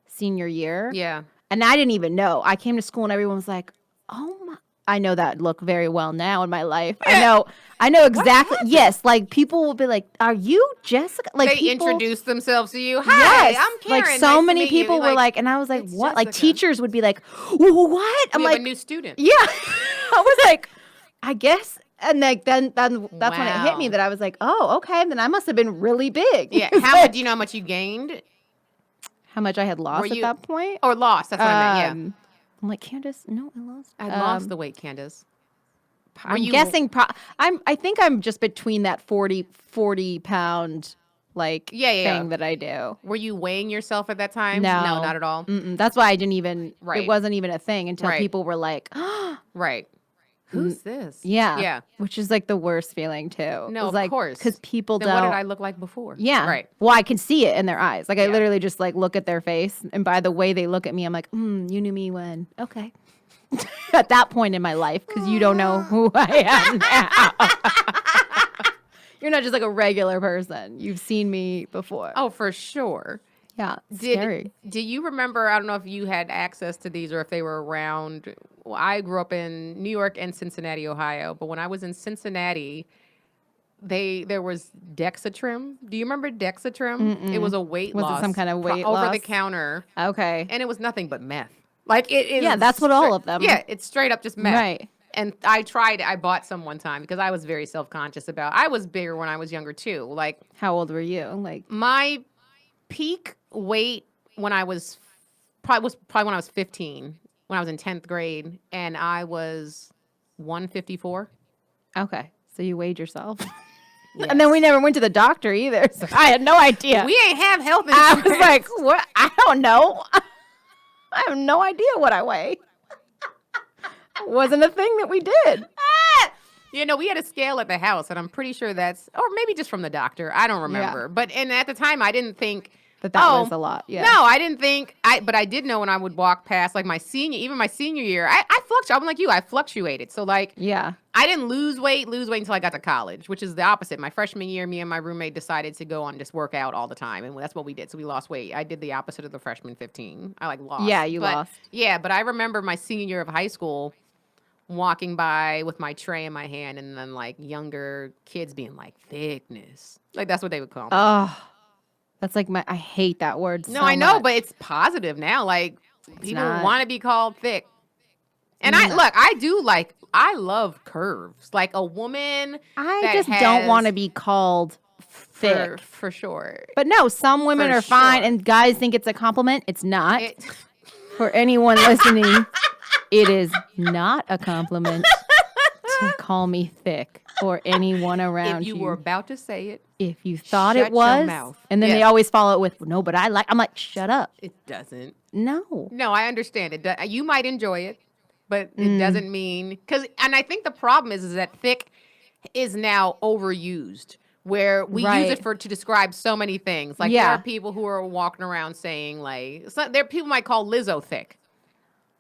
senior year. Yeah. And I didn't even know. I came to school and everyone was like, oh my. I know that look very well now in my life. Yeah. I know exactly. Yes, like people will be like, "Are you Jessica?" Like they people introduce themselves to you. Hi, yes, I'm Karen. Like so nice many people were like, and I was like, "What?" Jessica. Like teachers would be like, "What?" I'm like, a new student. Yeah, I was like, I guess, and like then that's when it hit me that I was like, "Oh, okay." Then I must have been really big. Yeah. How much? Do you know how much you gained? How much I had lost at that point? Or lost? That's what I meant. Yeah. I'm like, Candice, no, I lost. I lost the weight, Candice. I'm guessing. I think I'm just between that 40 pound like thing that I do. Were you weighing yourself at that time? No, not at all. That's why I didn't even. It wasn't even a thing until people were like, right. Who's this? Yeah. Which is like the worst feeling too. No, of course. Because people then don't. What did I look like before? Yeah. Right. Well, I can see it in their eyes. Like I literally just like look at their face, and by the way they look at me, I'm like, you knew me when. Okay. At that point in my life, because you don't know who I am now. You're not just like a regular person. You've seen me before. Oh, for sure. Yeah. Scary. Do you remember, I don't know if you had access to these or if they were around. Well, I grew up in New York and Cincinnati, Ohio. But when I was in Cincinnati, there was Dexatrim. Do you remember Dexatrim? It was a weight loss. Was it some kind of weight loss? Over the counter. Okay. And it was nothing but meth. Like it is. Yeah, that's what all of them. Yeah, it's straight up just meth. Right. And I bought some one time because I was very self-conscious I was bigger when I was younger too. Like, how old were you? Like, my peak weight when I was probably when I was 15, when I was in 10th grade, and I was 154. okay. So you weighed yourself. Yes. And then we never went to the doctor either. So I had no idea. We ain't have health I insurance. was like, what? I don't know. I have no idea what I weigh. It wasn't a thing that we did. You know, we had a scale at the house, and I'm pretty sure or maybe just from the doctor. I don't remember. Yeah. But at the time, I didn't think That was a lot. Yeah. No, I didn't think. But I did know when I would walk past, like my senior year, I fluctuated. I'm like you, I fluctuated. So like, Yeah. I didn't lose weight until I got to college, which is the opposite. My freshman year, me and my roommate decided to go on just work out all the time, and that's what we did. So we lost weight. I did the opposite of the freshman 15. I lost. Yeah, you lost. Yeah, but I remember my senior year of high school, walking by with my tray in my hand, and then like younger kids being like, thickness. Like that's what they would call me. Oh, that's like I hate that word. No, so I know, much. but it's positive now. Like people not. want to be called thick. And I love curves. Like a woman I that just don't has- want to be called thick. for sure. But no, some women For are fine, sure. and guys think it's a compliment. It's not. It, For anyone listening, it is not a compliment to call me thick or anyone around if you were about to say it, If you thought shut it your was, mouth. and then Yes. they always follow it with, no, but I like, I'm like, shut up. it doesn't. No. No, I understand it. You might enjoy it, but Mm. it doesn't mean and I think the problem is that thick is now overused, where we use Right. it to describe so many things. Like there Yeah. are people who are walking around saying like, there people might call Lizzo thick,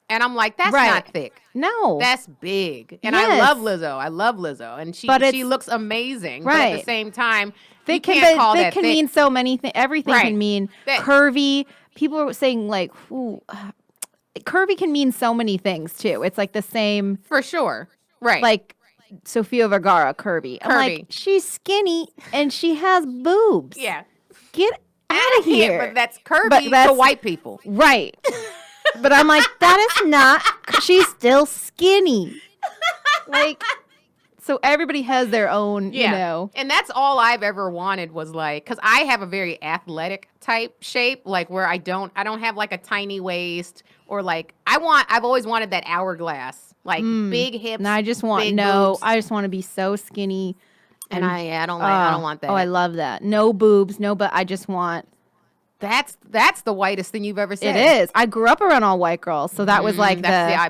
and I'm like, that's Right. not thick. No. That's big, and I Yes. love Lizzo. I love Lizzo, and she But she it's- looks amazing. But at Right. the same time, thick you can't call thick that can thick. mean so many things. Everything Right. can mean That- curvy. People are saying like, ooh, curvy can mean so many things too. It's like the same, For sure, right? like Sofia Vergara, curvy. I'm like, Curvy. she's skinny and she has boobs. yeah, Get out of Yeah, here. but that's curvy But to that's- white people. Right. But I'm like, that is not, she's still skinny. Like, so everybody has their own, you know. And that's all I've ever wanted was like, because I have a very athletic type shape, like where I don't have like a tiny waist or like I've always wanted that hourglass, like big hips. And I just want, big no, boobs. I just want to be so skinny. and I don't want that. Oh, I love that. No boobs, no, but I just want, that's the whitest thing you've ever said. it is. I grew up around all white girls. So that was like that's the, the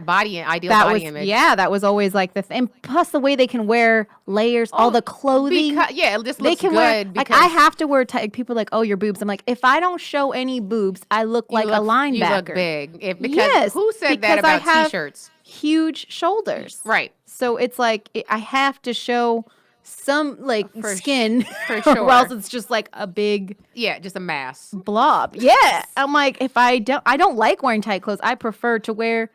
ideal that body was, image. yeah, that was always like the thing. And plus the way they can wear layers, all the clothing. Yeah, it just They looks can good. wear, like, because I have to wear tight. People are like, oh, your boobs. I'm like, if I don't show any boobs, I look like a linebacker. You look big. Because Yes, who said that because I about have t-shirts? Huge shoulders. Right. So it's like, I have to show some like For skin, for or sure. else it's just like a big Yeah, just a mass. blob. Yeah. I'm like, if I don't like wearing tight clothes. I prefer to wear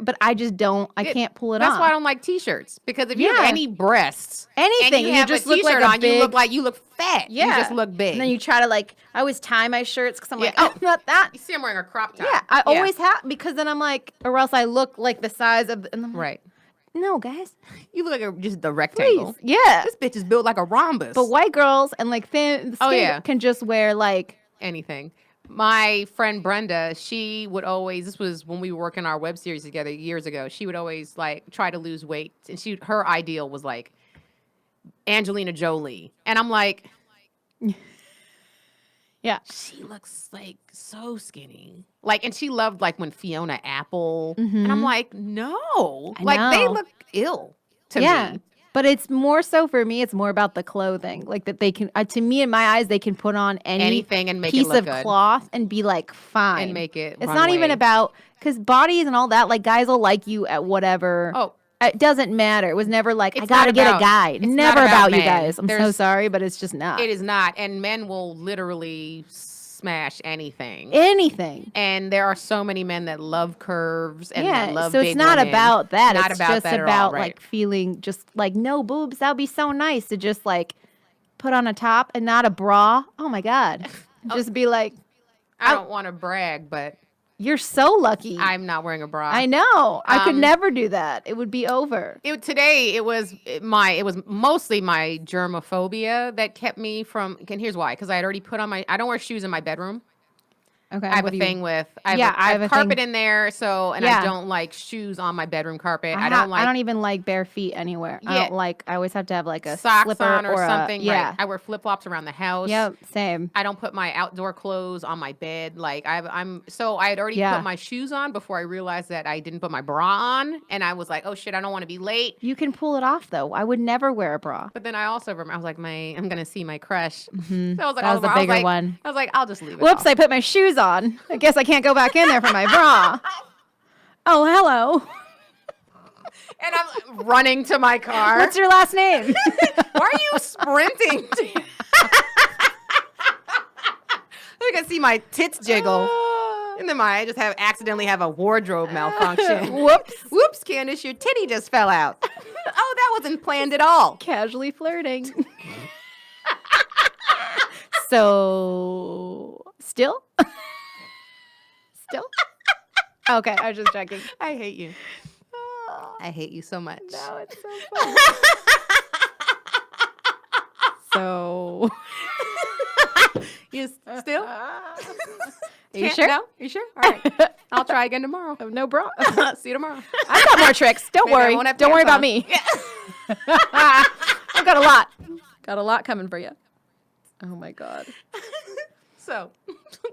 but I just don't, I can't pull it That's off. why I don't like t-shirts, because if you Yeah. have any breasts, Anything, and you you have just a look like t-shirt a on, you look big- like you look fat. Yeah. You just look big. And then you try to like, I always tie my shirts because I'm like, Yeah. oh, not that. You see I'm wearing a crop top. Yeah, I always have, because then I'm like, or else I look like the size of, and I'm like, Right. no, guys, You look like just the please. rectangle. Yeah. This bitch is built like a rhombus. But white girls and like thin skin yeah. can just wear like, Anything. My friend Brenda, she would always, this was when we were working our web series together years ago, she would always like try to lose weight. And her ideal was like Angelina Jolie. And I'm like, yeah. she looks like so skinny. Like, and she loved like when Fiona Apple. And I'm like, no. I Like they know. look ill to Yeah. me. But it's more so for me, it's more about the clothing. Like that they can, to me, in my eyes, they can put on Anything and make it piece look of good. cloth and be like fine. And make it It's run not even away. about, because bodies and all that, like guys will like you at whatever. Oh. It doesn't matter. It was never like, I It's gotta not get about- a guy. it's Never not about about you men. guys. I'm so There's- sorry, but it's just not. It is not. And men will literally smash anything. Anything. And there are so many men that love curves and Yeah, that love so big it's not women. about that. Not It's about just that at all, about right. like feeling just like no boobs. That would be so nice to just like put on a top and not a bra. Oh my God. Just be like, I don't want to brag, but You're so lucky. I'm not wearing a bra. I know. I could never do that. It would be over. Today it was mostly my germophobia that kept me from. And here's why: because I had already put on I don't wear shoes in my bedroom. Okay. I have a thing with. I have a carpet in there, I don't like shoes on my bedroom carpet. I don't even like bare feet anywhere. Yeah. I always have to have like a socks slipper on or something. Yeah. Right. I wear flip flops around the house. Yep. Same. I don't put my outdoor clothes on my bed. Like I had already put my shoes on before I realized that I didn't put my bra on, and I was like, oh shit, I don't want to be late. You can pull it off though. I would never wear a bra. But then I also remember I was like, I'm gonna see my crush. Mm-hmm. So I was like, that was the bigger one. I was like, I'll just leave it. Whoops! off. I put my shoes on. I guess I can't go back in there for my bra. Oh, hello. And I'm running to my car. What's your last name? Why are you sprinting? I can see my tits jiggle. And then I just accidentally have a wardrobe malfunction. Whoops, Candice, your titty just fell out. Oh, that wasn't planned at all. Casually flirting. So, still? Still? Okay, I was just checking. I hate you. I hate you so much. No, it's so funny. So, you still? Are you sure? No? You sure? All right. I'll try again tomorrow. No bra. See you tomorrow. I've got more tricks. Don't Maybe worry. Don't worry about me. Yeah. I've got a lot. Got a lot coming for you. Oh my God. So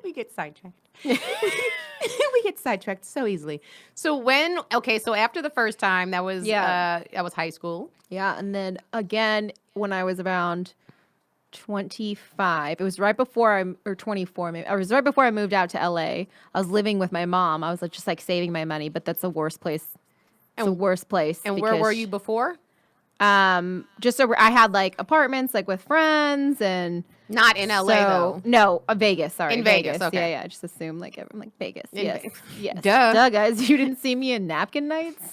we get sidetracked. We get sidetracked so easily. So so after the first time, that was high school. Yeah, and then again when I was around 25, it was right before or 24 maybe. It was right before I moved out to LA. I was living with my mom. I was just like saving my money, but that's the worst place. It's the worst place. And where were you before? Just over. I had like apartments like with friends and. Not in LA though. No, Vegas. Sorry, in Vegas. Okay. Yeah. I just assumed like everyone like Vegas. Yes. Duh, guys. You didn't see me in Napkin Nights.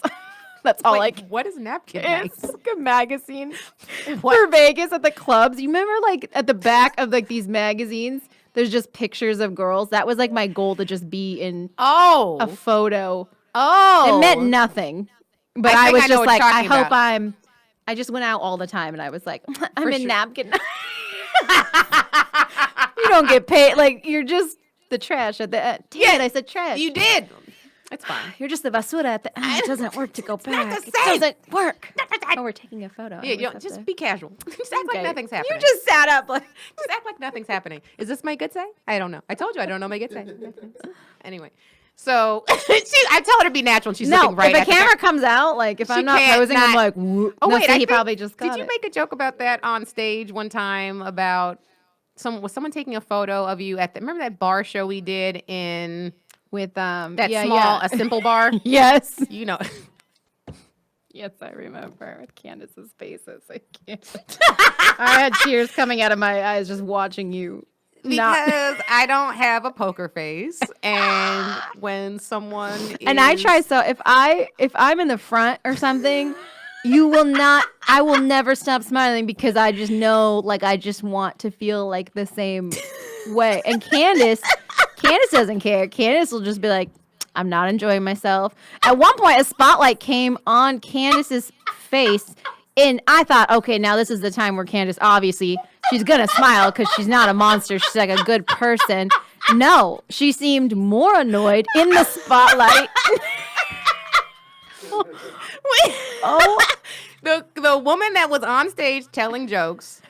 That's all. Wait, what is Napkin Nights? It's like a magazine for Vegas at the clubs. You remember like at the back of like these magazines, there's just pictures of girls. That was like my goal to just be in a photo. Oh, it meant nothing, but I was just like, I just went out all the time, and I was like, I'm in Napkin Nights. You don't get paid. Like, you're just the trash at the end. Damn it, I said trash. You did. It's fine. You're just the basura at the end. It doesn't work to go back. It doesn't work. Oh, we're taking a photo. Yeah, just be casual. Just act like nothing's happening. You just sat up. Like, just act like nothing's happening. Is this my good say? I don't know. I told you I don't know my good say. Anyway. So I tell her to be natural, and she's looking right at if the camera comes out, like if I'm not posing, I'm like, whoop. Oh wait, he probably just got it. Did you make a joke about that on stage one time about someone taking a photo of you at remember that bar show we did in with a simple bar? Yes, you know. Yes, I remember with Candice's faces. I can't. I had tears coming out of my eyes just watching you. Because I don't have a poker face, and when someone and I try if I'm in the front or something, I will never stop smiling because I just know like I just want to feel like the same way. And Candice doesn't care. Candice will just be like, I'm not enjoying myself. At one point, a spotlight came on Candice's face. And I thought, okay, now this is the time where Candice, obviously, she's going to smile because she's not a monster. She's like a good person. No, she seemed more annoyed in the spotlight. The woman that was on stage telling jokes,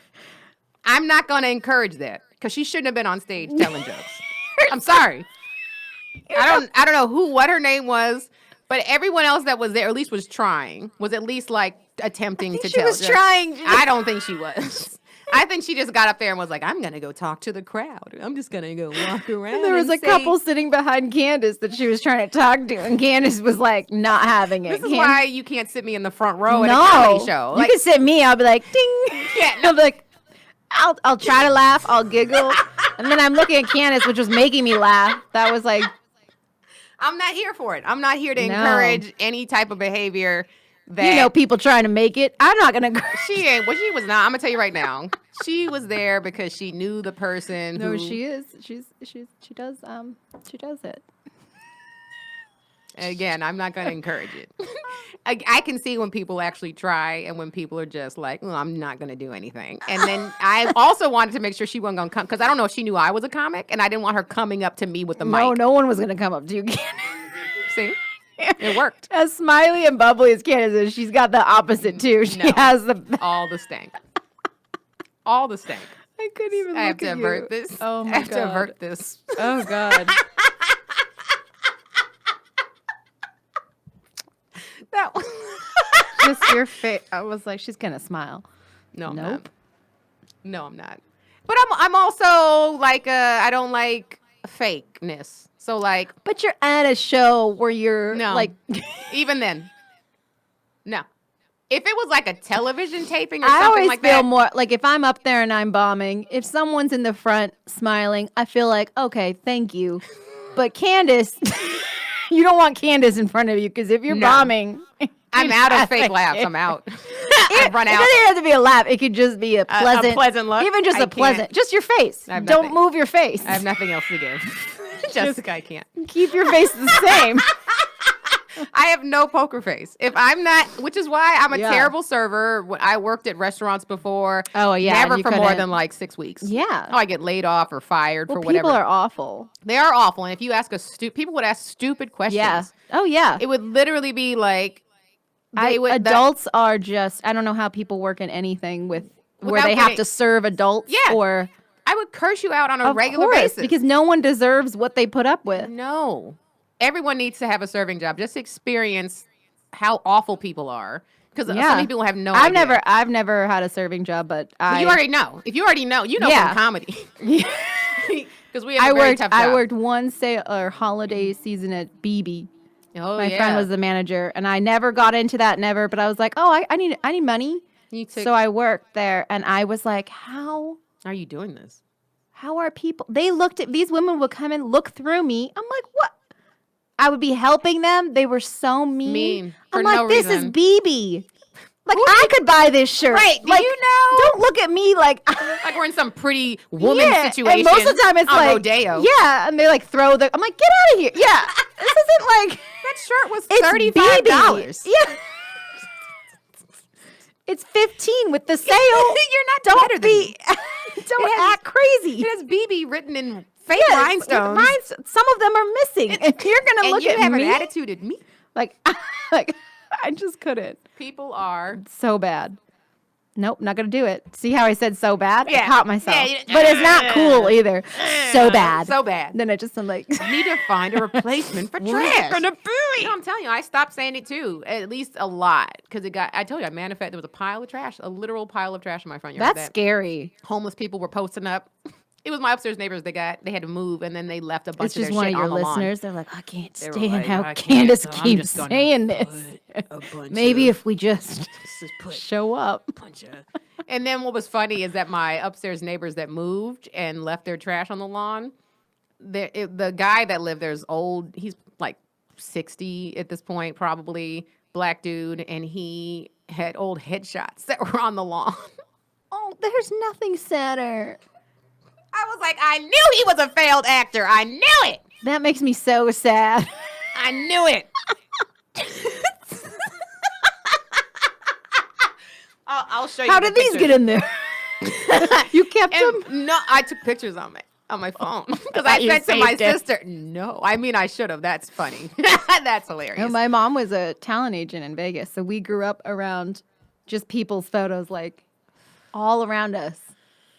I'm not going to encourage that because she shouldn't have been on stage telling jokes. I'm sorry. I don't know what her name was, but everyone else that was there, at least was at least like attempting to tell. She was trying. I don't think she was. I think she just got up there and was like, I'm going to go talk to the crowd. I'm just going to go walk around. And there was a couple sitting behind Candice that she was trying to talk to, and Candice was like not having it. This is why you can't sit me in the front row at a comedy show. You can sit me, I'll be like, ding. Yeah, I'll be like, I'll try to laugh, I'll giggle. And then I'm looking at Candice, which was making me laugh. That was like, I'm not here for it. I'm not here to encourage any type of behavior that people trying to make it. I'm not gonna. She ain't. Well, she was not. I'm gonna tell you right now. She was there because she knew the person. No, she is. She does it. Again, I'm not going to encourage it. I can see when people actually try and when people are just like, well, I'm not going to do anything. And then I also wanted to make sure she wasn't going to come because I don't know if she knew I was a comic and I didn't want her coming up to me with the mic. No one was going to come up to you. See? It worked. As smiley and bubbly as Candice is, she's got the opposite too. She has all the stank. All the stank. I couldn't even I have look to at avert you. this. Oh my I have God. to avert this. Oh God. That was Just your face. I was like, she's gonna smile. No, I'm Nope. not. No, I'm not. But I'm also like I don't like fakeness. So like But you're at a show where you're No. like, even then, no. If it was like a television taping or I something always like feel that, more like if I'm up there and I'm bombing, if someone's in the front smiling, I feel like, okay, thank you. But Candice, you don't want Candice in front of you because if you're No. bombing, I'm out of fake laughs. I'm out. I've run It out. doesn't have to be a laugh. It could just be a pleasant, look. even just I a pleasant, can't. just your face. I have Don't nothing. move your face. I have nothing else to give. Jessica, I can't. Keep your face the same. I have no poker face. If I'm not, which is why I'm a Yeah. terrible server. I worked at restaurants before. Oh, yeah, Never you for more couldn't. than like 6 weeks. Yeah. Oh, I get laid off or fired Well, for whatever. people are awful. They are awful. And if you ask people would ask stupid questions. Yeah. Oh yeah. It would literally be like, Adults are just. I don't know how people work in anything where Without they have getting- to serve adults. Yeah. Or I would curse you out on a of regular course, basis. because no one deserves what they put up with. No. Everyone needs to have a serving job. Just experience how awful people are. Because some people have no idea. I've never had a serving job, but You already know. If you already know, you know Yeah. from comedy. Because we have a very tough job. I worked one holiday season at BB. Oh, My friend was the manager, and I never got into that. Never, but I was like, oh, I need money. So I worked there, and I was like, how are you doing this? How are people? They looked at these women would come and look through me. I'm like, what? I would be helping them. They were so mean. For I'm like, no this reason. is BB. Like, I could buy this shirt. Right, do Like, you know? Don't look at me like. Like we're in some pretty woman situation. And most of the time it's on like, Rodeo. yeah, and they like throw the. I'm like, get out of here. Yeah, this isn't like. That shirt was It's $35. BB. Yeah. It's 15 with the sale. You're not Don't better than me. Don't act crazy. It has BB written in fake Yes, rhinestones. some of them are missing, and you're gonna and look you at have me an attitude at me. like I just couldn't. People are So bad. Nope, not gonna do it. See how I said so bad? Yeah. I caught myself. Yeah, but it's not cool either. So bad. so bad. Then I'm like, I need to find a replacement for trash. gonna be? No, I'm telling you, I stopped saying it too. At least a lot. Because I told you, I manifested, there was a pile of trash, a literal pile of trash in my front yard. That's scary. Homeless people were posting up. It was my upstairs neighbors. They had to move, and then they left a bunch It's of just their one shit of your on the lawn. listeners. They're like, I can't They were stand like, how "I can't, Candice so I'm keeps just gonna saying this. put a bunch Maybe of- if we just show up. bunch of. And then what was funny is that my upstairs neighbors that moved and left their trash on the lawn, the guy that lived there is old. He's like 60 at this point, probably, black dude, and he had old headshots that were on the lawn. Oh, there's nothing sadder. I was like, I knew he was a failed actor. I knew it. That makes me so sad. I knew it. I'll show you. How the did these pictures. get in there? You kept them? And no, I took pictures on my phone because thought I you sent to my saved it. sister. No, I mean I should have. That's funny. That's hilarious. No, my mom was a talent agent in Vegas, so we grew up around just people's photos, like all around us.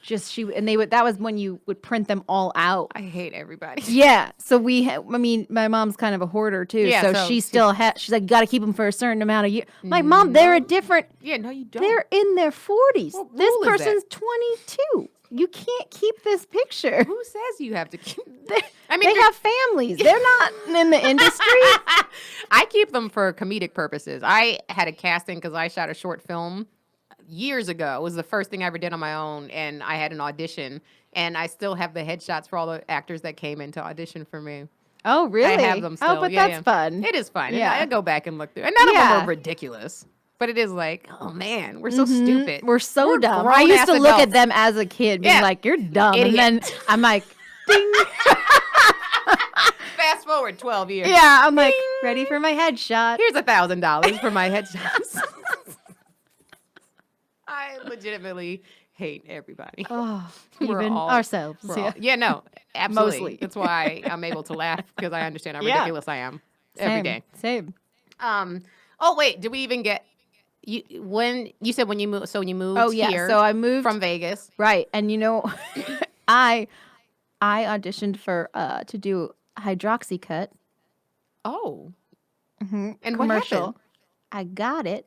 That was when you would print them all out. I hate everybody. Yeah, so my mom's kind of a hoarder too, Yeah, so so she still she's like, got to keep them for a certain amount of years. Like, Mom, they're a different. Yeah, no, you don't. They're in their 40s. What This rule is that? person's 22. You can't keep this picture. Who says you have to keep? I mean, they have families. They're not in the industry. I keep them for comedic purposes. I had a casting because I shot a short film years ago. It was the first thing I ever did on my own, and I had an audition, and I still have the headshots for all the actors that came in to audition for me. Oh, really? I have them still. Oh, but Yeah, that's fun. It is fun. Yeah. I go back and look through. And none of them Yeah. are ridiculous. But it is like, oh man, we're so stupid. We're so dumb. I grown-ass used to look at adults. them as a kid, being Yeah. like, "You're dumb," Idiot. and then I'm like, "Ding!" Fast forward 12 years. Yeah, I'm like, Ready for my headshot. Here's $1,000 for my headshots. I legitimately hate everybody. Oh, We're even all- ourselves. We're Yeah. all- yeah, no, absolutely. Mostly. That's why I'm able to laugh because I understand how Yeah. ridiculous I am every day. Same. Oh wait, did we even get you when you said when you moved? So when you moved Oh yeah. here So I moved from Vegas. right, and I auditioned for to do Hydroxycut. Oh, Mm-hmm. and what Commercial. happened? I got it,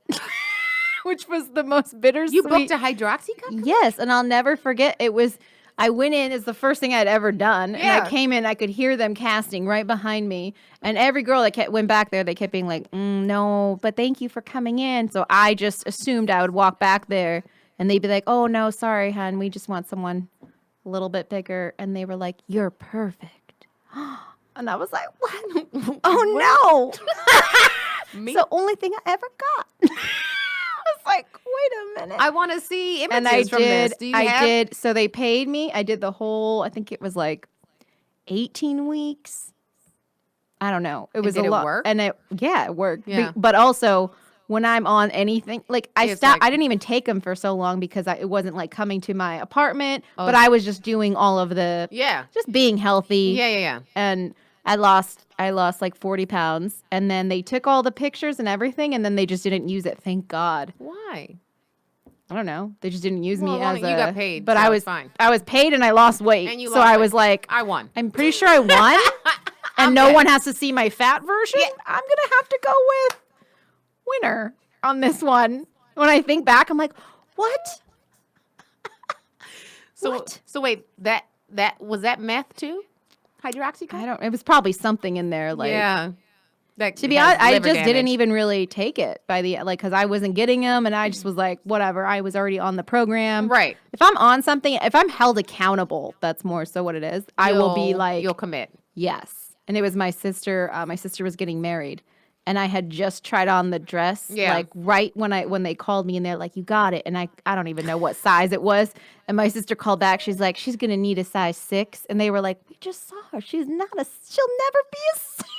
which was the most bittersweet. You booked a Hydroxycut? Yes, and I'll never forget. I went in, it's the first thing I'd ever done. And Yeah. I came in, I could hear them casting right behind me. And every girl that went back there, they kept being like, no, but thank you for coming in. So I just assumed I would walk back there and they'd be like, oh, no, sorry, hon. We just want someone a little bit bigger. And they were like, you're perfect. And I was like, what? Oh, no. Me? It's the only thing I ever got. I was like, wait a minute. I want to see images And I from did. this. Do you I have? did. So they paid me. I did the whole. I think it was like 18 weeks. I don't know. It was did a it lot. work? And it worked. Yeah. But also when I'm on anything, like I It's stopped. like- I didn't even take them for so long because it wasn't like coming to my apartment. Oh. But I was just doing all of the, Yeah. just being healthy. Yeah. And I lost like 40 pounds. And then they took all the pictures and everything, and then they just didn't use it. Thank God. Why? I don't know. They just didn't use Well, me as you got paid, But so I it's was fine. I was paid and I lost weight. And you so lost I weight. was like, I won. I'm pretty sure I won. And no one has to see my fat version. Yeah. I'm gonna have to go with winner on this one. When I think back, I'm like, what? What? So wait, that was that meth too? Hydroxycut? I don't. It was probably something in there. Like, yeah. That to be has honest, I liver just didn't damage. even really take it because I wasn't getting them, and I just was like, whatever. I was already on the program. Right. If I'm on something, if I'm held accountable, that's more so what it is. I will be like, you'll commit. yes. And it was my sister. My sister was getting married, and I had just tried on the dress. Yeah. Like right when they called me, and they're like, "You got it," and I don't even know what size it was. And my sister called back. She's like, "She's gonna need a size 6," and they were like, "We just saw her. She'll never be a 6."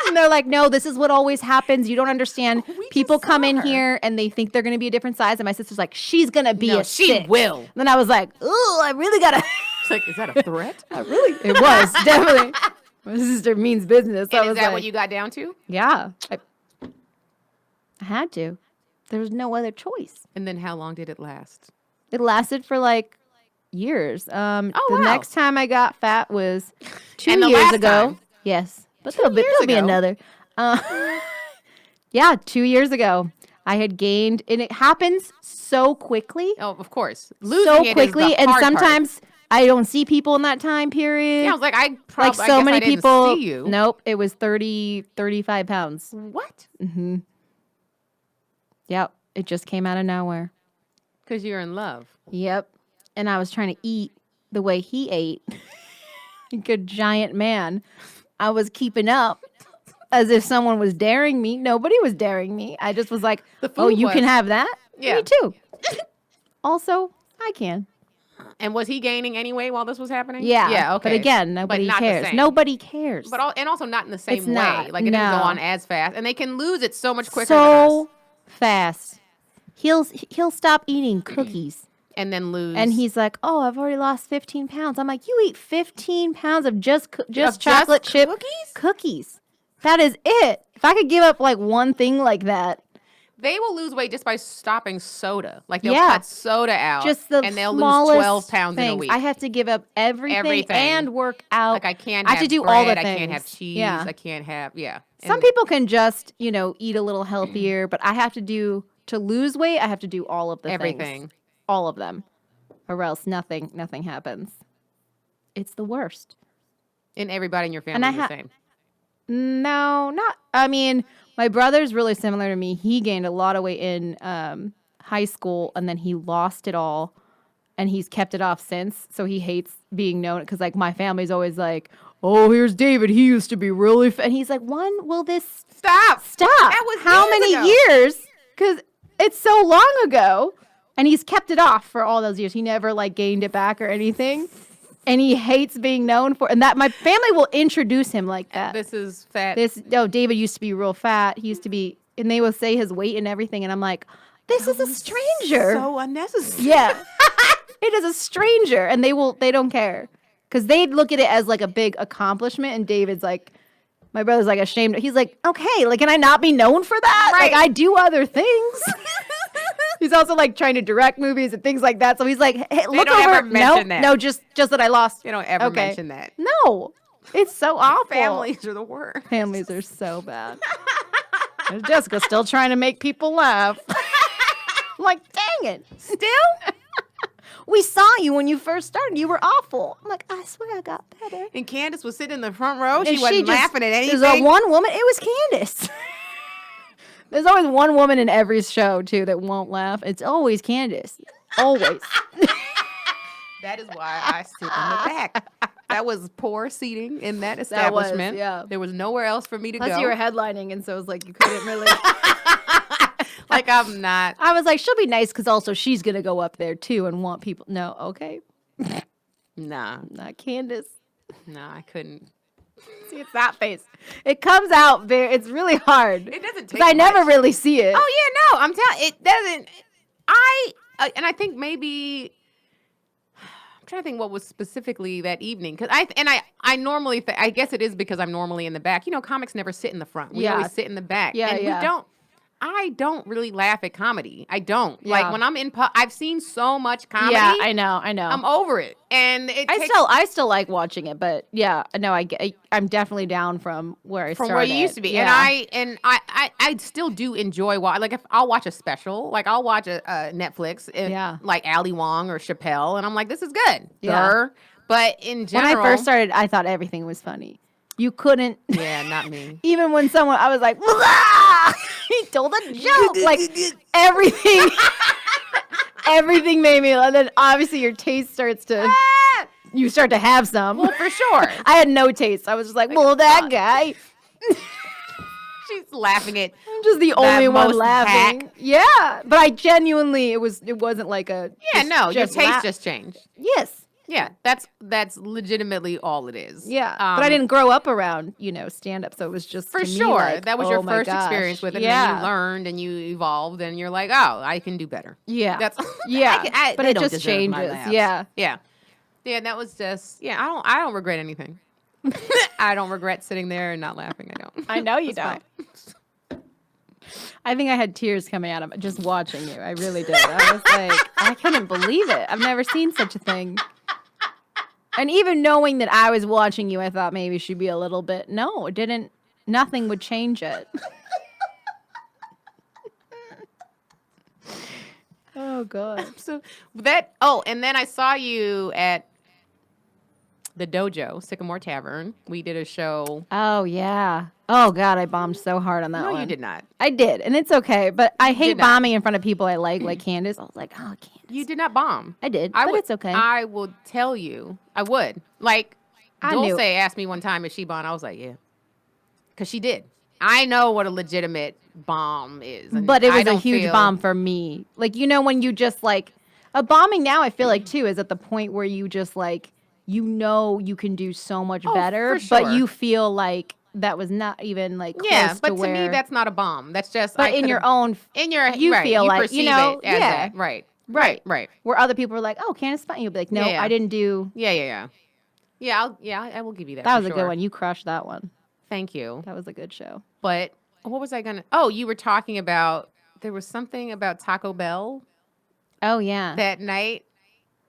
And they're like, no, this is what always happens. You don't understand. People come in here and they think they're going to be a different size. And my sister's like, she's going to be No, a she 6. will. And then I was like, ooh, I really got to. It's like, is that a threat? It was, definitely. My sister means business. So I And is was that like, what you got down to? yeah. I had to. There was no other choice. And then how long did it last? It lasted for like years. The wow. next time I got fat was 2 And the years last ago. time? Yes. But 2 there'll years be ago? another. Yeah, 2 years ago. I had gained, and it happens so quickly. Oh, of course. Losing So it is quickly. the And hard part. sometimes I don't see people in that time period. Yeah, I was like, I like probably so many people. see you. Nope. It was 35 pounds. What? Yep. It just came out of nowhere. Because you're in love. Yep. And I was trying to eat the way he ate. Good giant man. I was keeping up as if someone was daring me. Nobody was daring me. I just was like, The oh, food you can was. have that? Yeah. Me too. Also, I can. And was he gaining anyway while this was happening? Yeah. Yeah, okay. But again, nobody not the cares. same. Nobody cares. But and also not in the same It's way. not, Like it didn't go no. on as fast. And they can lose it so much quicker than us. so fast. He'll stop eating cookies. And then lose. And he's like, "Oh, I've already lost 15 pounds." I'm like, "You eat 15 pounds of just just chocolate chip cookies? cookies. That is it. If I could give up like one thing like that, They will lose weight just by stopping soda. Like they'll Yeah. cut soda out. just the and they'll lose smallest 12 pounds things. in a week. I have to give up everything, Everything. and work out. Like I can't I have have to do bread, all the I can't have things. cheese. Yeah. I can't have Some And- people can just, eat a little healthier, but I have to lose weight, I have to do all of the everything. things. All of them. Or else nothing happens. It's the worst. And everybody in your family And I is the ha- same. No, not. I mean, my brother's really similar to me. He gained a lot of weight in high school, and then he lost it all, and he's kept it off since. So he hates being known because, like, my family's always like, "Oh, here's David. He used to be really," and he's like, "When will this Stop. stop? That was how years many ago." years? Because it's so long ago." And he's kept it off for all those years. He never like gained it back or anything. And he hates being known for, and that my family will introduce him like that. This is fat. David used to be real fat. He used to be, and they will say his weight and everything. And I'm like, this is a stranger. So unnecessary. Yeah. It is a stranger. And they don't care. Because they look at it as like a big accomplishment. And David's like, my brother's like ashamed. He's like, okay, like, can I not be known for that? Right. Like, I do other things. He's also like trying to direct movies and things like that. So he's like, hey, look don't over. ever mention that. No, just that I lost. They don't ever mention that. No, it's so awful. Families are the worst. Families are so bad. There's Jessica still trying to make people laugh. I'm like, dang it. Still? We saw you when you first started. You were awful. I'm like, I swear I got better. And Candice was sitting in the front row. She And wasn't laughing at anything. There's one woman. It was Candice. There's always one woman in every show, too, that won't laugh. It's always Candice. Always. That is why I sit in the back. That was poor seating in that establishment. yeah. There was nowhere else for me to Plus go. you were headlining, and so it was like you couldn't really. Like, I'm not. I was like, she'll be nice because also she's going to go up there, too, and want people. No, okay. Nah. Not Candice. Nah, I couldn't. See, it's that face. It comes out very, it's really hard. It doesn't take I never much. really see it. Oh, yeah, no. I'm telling it doesn't. And I think maybe. I'm trying to think what was specifically that evening. Because I normally, I guess it is because I'm normally in the back. You know, comics never sit in the front. We always sit in the back. Yeah, and yeah. I don't really laugh at comedy. I don't. Yeah. Like when I'm I've seen so much comedy. Yeah, I know. I'm over it. And I still like watching it, but yeah, no, I'm definitely down from where I started. From where you used to be. Yeah. And I still do enjoy like if I'll watch a special, like I'll watch a Netflix, like Ali Wong or Chappelle, and I'm like, this is good. Yeah. But in general, when I first started, I thought everything was funny. You couldn't. Yeah, not me. Even when I was like, he told a joke. Like everything, everything made me. And then obviously your taste starts to. You start to have some. Well, for sure. I had no taste. I was just like, well, that guy. She's laughing at. I'm just the only one laughing. Hack. Yeah, but I genuinely, it wasn't like a. Yeah, no, your taste just changed. Yes. Yeah, that's legitimately all it is. Yeah, but I didn't grow up around, stand-up, so it was just for to me, sure. like, that was your first experience with it, and then you learned and you evolved, and you're like, oh, I can do better. Yeah, that's yeah. But it just changes. Yeah. That was just I don't regret anything. I don't regret sitting there and not laughing. I don't. I know you don't. I think I had tears coming out of just watching you. I really did. I was like, I couldn't believe it. I've never seen such a thing. And even knowing that I was watching you, I thought maybe she'd be a little bit. No, it didn't. Nothing would change it. Oh, God. So and then I saw you at the Dojo, Sycamore Tavern. We did a show. Oh, yeah. Oh, God, I bombed so hard on that one. No, you did not. I did, and it's okay, but I hate bombing in front of people I like Candice. I was like, oh, Candice. You did not bomb. I did, but it's okay. I will tell you. I would. Like, Dulce asked me one time if she bombed. I was like, yeah. Because she did. I know what a legitimate bomb is. But it was a huge bomb for me. Like, when you just, like, a bombing now, I feel like, too, is at the point where you just, like, you can do so much better, for sure. but you feel like that was not even, like, close but to where... me, that's not a bomb. That's just... But you feel like, Right. Where other people are like, oh, Candice fine. You'll be like, no, I didn't do... Yeah, I will give you that. That was a good one. You crushed that one. Thank you. That was a good show. But what was I going to... Oh, you were talking about... There was something about Taco Bell. Oh, yeah. That night.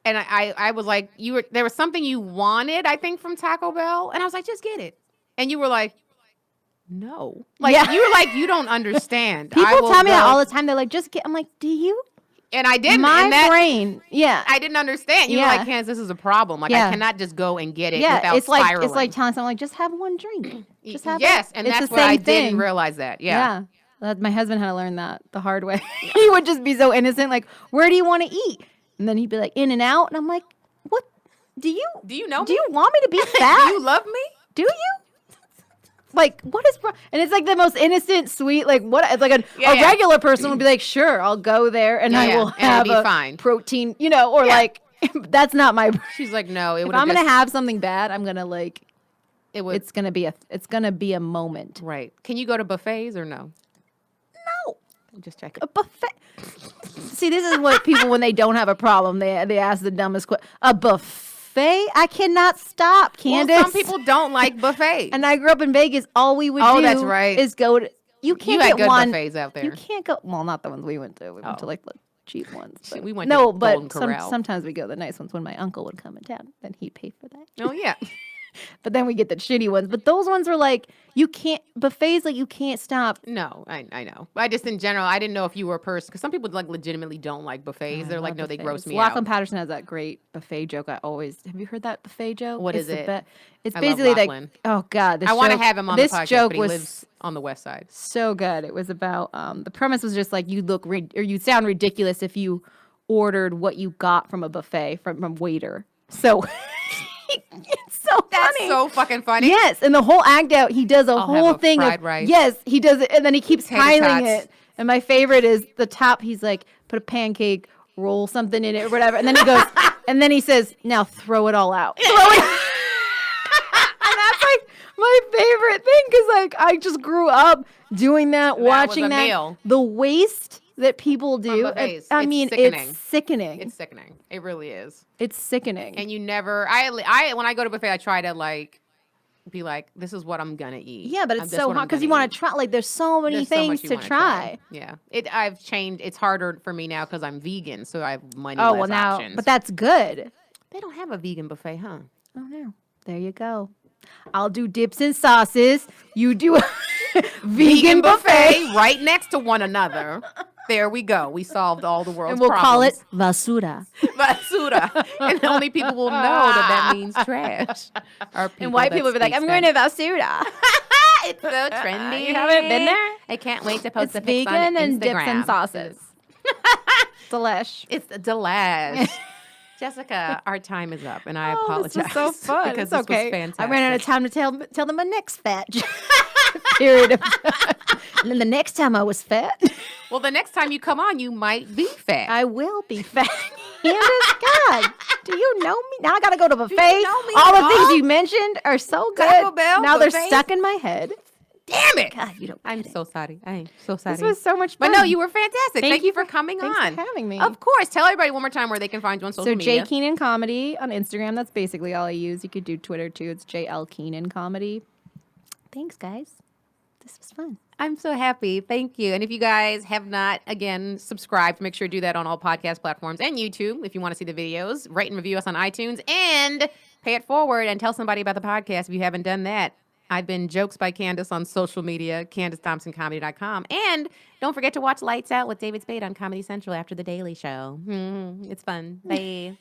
And I was like, there was something you wanted, I think, from Taco Bell. And I was like, just get it. And you were like, no. Like, you were like, you don't understand. People tell me that all the time. They're like, just get... I'm like, do you? And I didn't. My brain. Yeah. I didn't understand. You were like, Candice, this is a problem. Like, I cannot just go and get it without spiraling. It's like telling someone, like, just have one drink. Just have Yes, and that's what I didn't realize that. Yeah. My husband had to learn that the hard way. He would just be so innocent. Like, where do you want to eat? And then he'd be like, In-N-Out. And I'm like, what? Do you know me? Do you want me to be fat? Do you love me? Do you? Like, what is wrong? And it's like the most innocent, sweet, like, what? It's like a regular person would be like, sure, I'll go there and I will have a protein, or like That's not my. She's like, no. It If would. I'm gonna have something bad, I'm gonna It would. It's gonna be a moment. Right. Can you go to buffets or no? No. I'm just checking. A buffet. See, this is what people when they don't have a problem they ask the dumbest question. A buffet? I cannot stop, Candice. Well, some people don't like buffets. And I grew up in Vegas. All we would do that's right. is go to. You can't had get good one. buffets out there. You can't go. Well, not the ones we went to. We went to like the cheap ones. Shit, But, we went no, to but Golden Corral. sometimes we go to the nice ones when my uncle would come in town. Then he'd pay for that. Oh yeah. But then we get the shitty ones. But those ones were like you can't buffets like you can't stop. No, I know. I just in general, I didn't know if you were a person because some people like legitimately don't like buffets. They're like, no, they gross me Lachlan out. Patterson has that great buffet joke. Have you heard that buffet joke? What is it? It's I love basically like, Lachlan. oh God, I want to have him on the this podcast, joke but he was lives on the west side. so good. It was about the premise was just like you sound ridiculous if you ordered what you got from a buffet from a waiter. So it's so That's funny. so fucking funny. Yes, and the whole act out, he does a whole have a thing fried of rice. yes, he does it, and then he keeps Tater piling tots. it. And my favorite is the top. He's like, put a pancake, roll something in it, or whatever, and then he goes, and then he says, now throw it all out. Throw it. And that's like my favorite thing because like I just grew up doing that, watching was a that. meal. The waste that people do. buffets. I It's mean, sickening. it's sickening. It's sickening. It really is. It's sickening. And you never. I when I go to buffet, I try to like be like, this is what I'm gonna eat. Yeah, but it's This is so what hard I'm because you gonna want eat. to try. Like, there's so many There's so things much you to wanna try. Yeah, I've changed. It's harder for me now because I'm vegan, so I have many Oh less well, now, options. but that's good. They don't have a vegan buffet, huh? Oh no, there you go. I'll do dips and sauces. You do a vegan buffet, right next to one another. There we go. We solved all the world's and we'll call problems. it basura. Basura. And only people will know that means trash. Are And white people will be like, "I'm going to basura." It's so trendy. You haven't been there? I can't wait to post It's the pics on vegan and dips Instagram. and sauces. Delish. It's a delish. Jessica, our time is up, and I apologize. This was so fun. Because It's this okay. was fantastic. I ran out of time to tell them my next fat period of and then the next time I was fat, Well, the next time you come on, you might be fat. I will be fat. Candice, God, do you know me? Now I got to go to buffet. know me All at the things all? you mentioned are so good. Taco Bell, now they're buffets? stuck in my head. Damn it! God, you don't. I'm get it. so sorry. I am so sorry. This was so much fun. But no, you were fantastic. Thank Thank you you for coming thanks on. for having me. Of course. Tell everybody one more time where they can find you on social So media. J Keenan Comedy on Instagram. That's basically all I use. You could do Twitter too. It's JL Keenan Comedy. Thanks, guys. This was fun. I'm so happy. Thank you. And if you guys have not, again, subscribed, make sure to do that on all podcast platforms and YouTube if you want to see the videos. Rate and review us on iTunes and pay it forward and tell somebody about the podcast if you haven't done that. I've been Jokes by Candice on social media, CandiceThompsonComedy.com. And don't forget to watch Lights Out with David Spade on Comedy Central after The Daily Show. It's fun. Bye.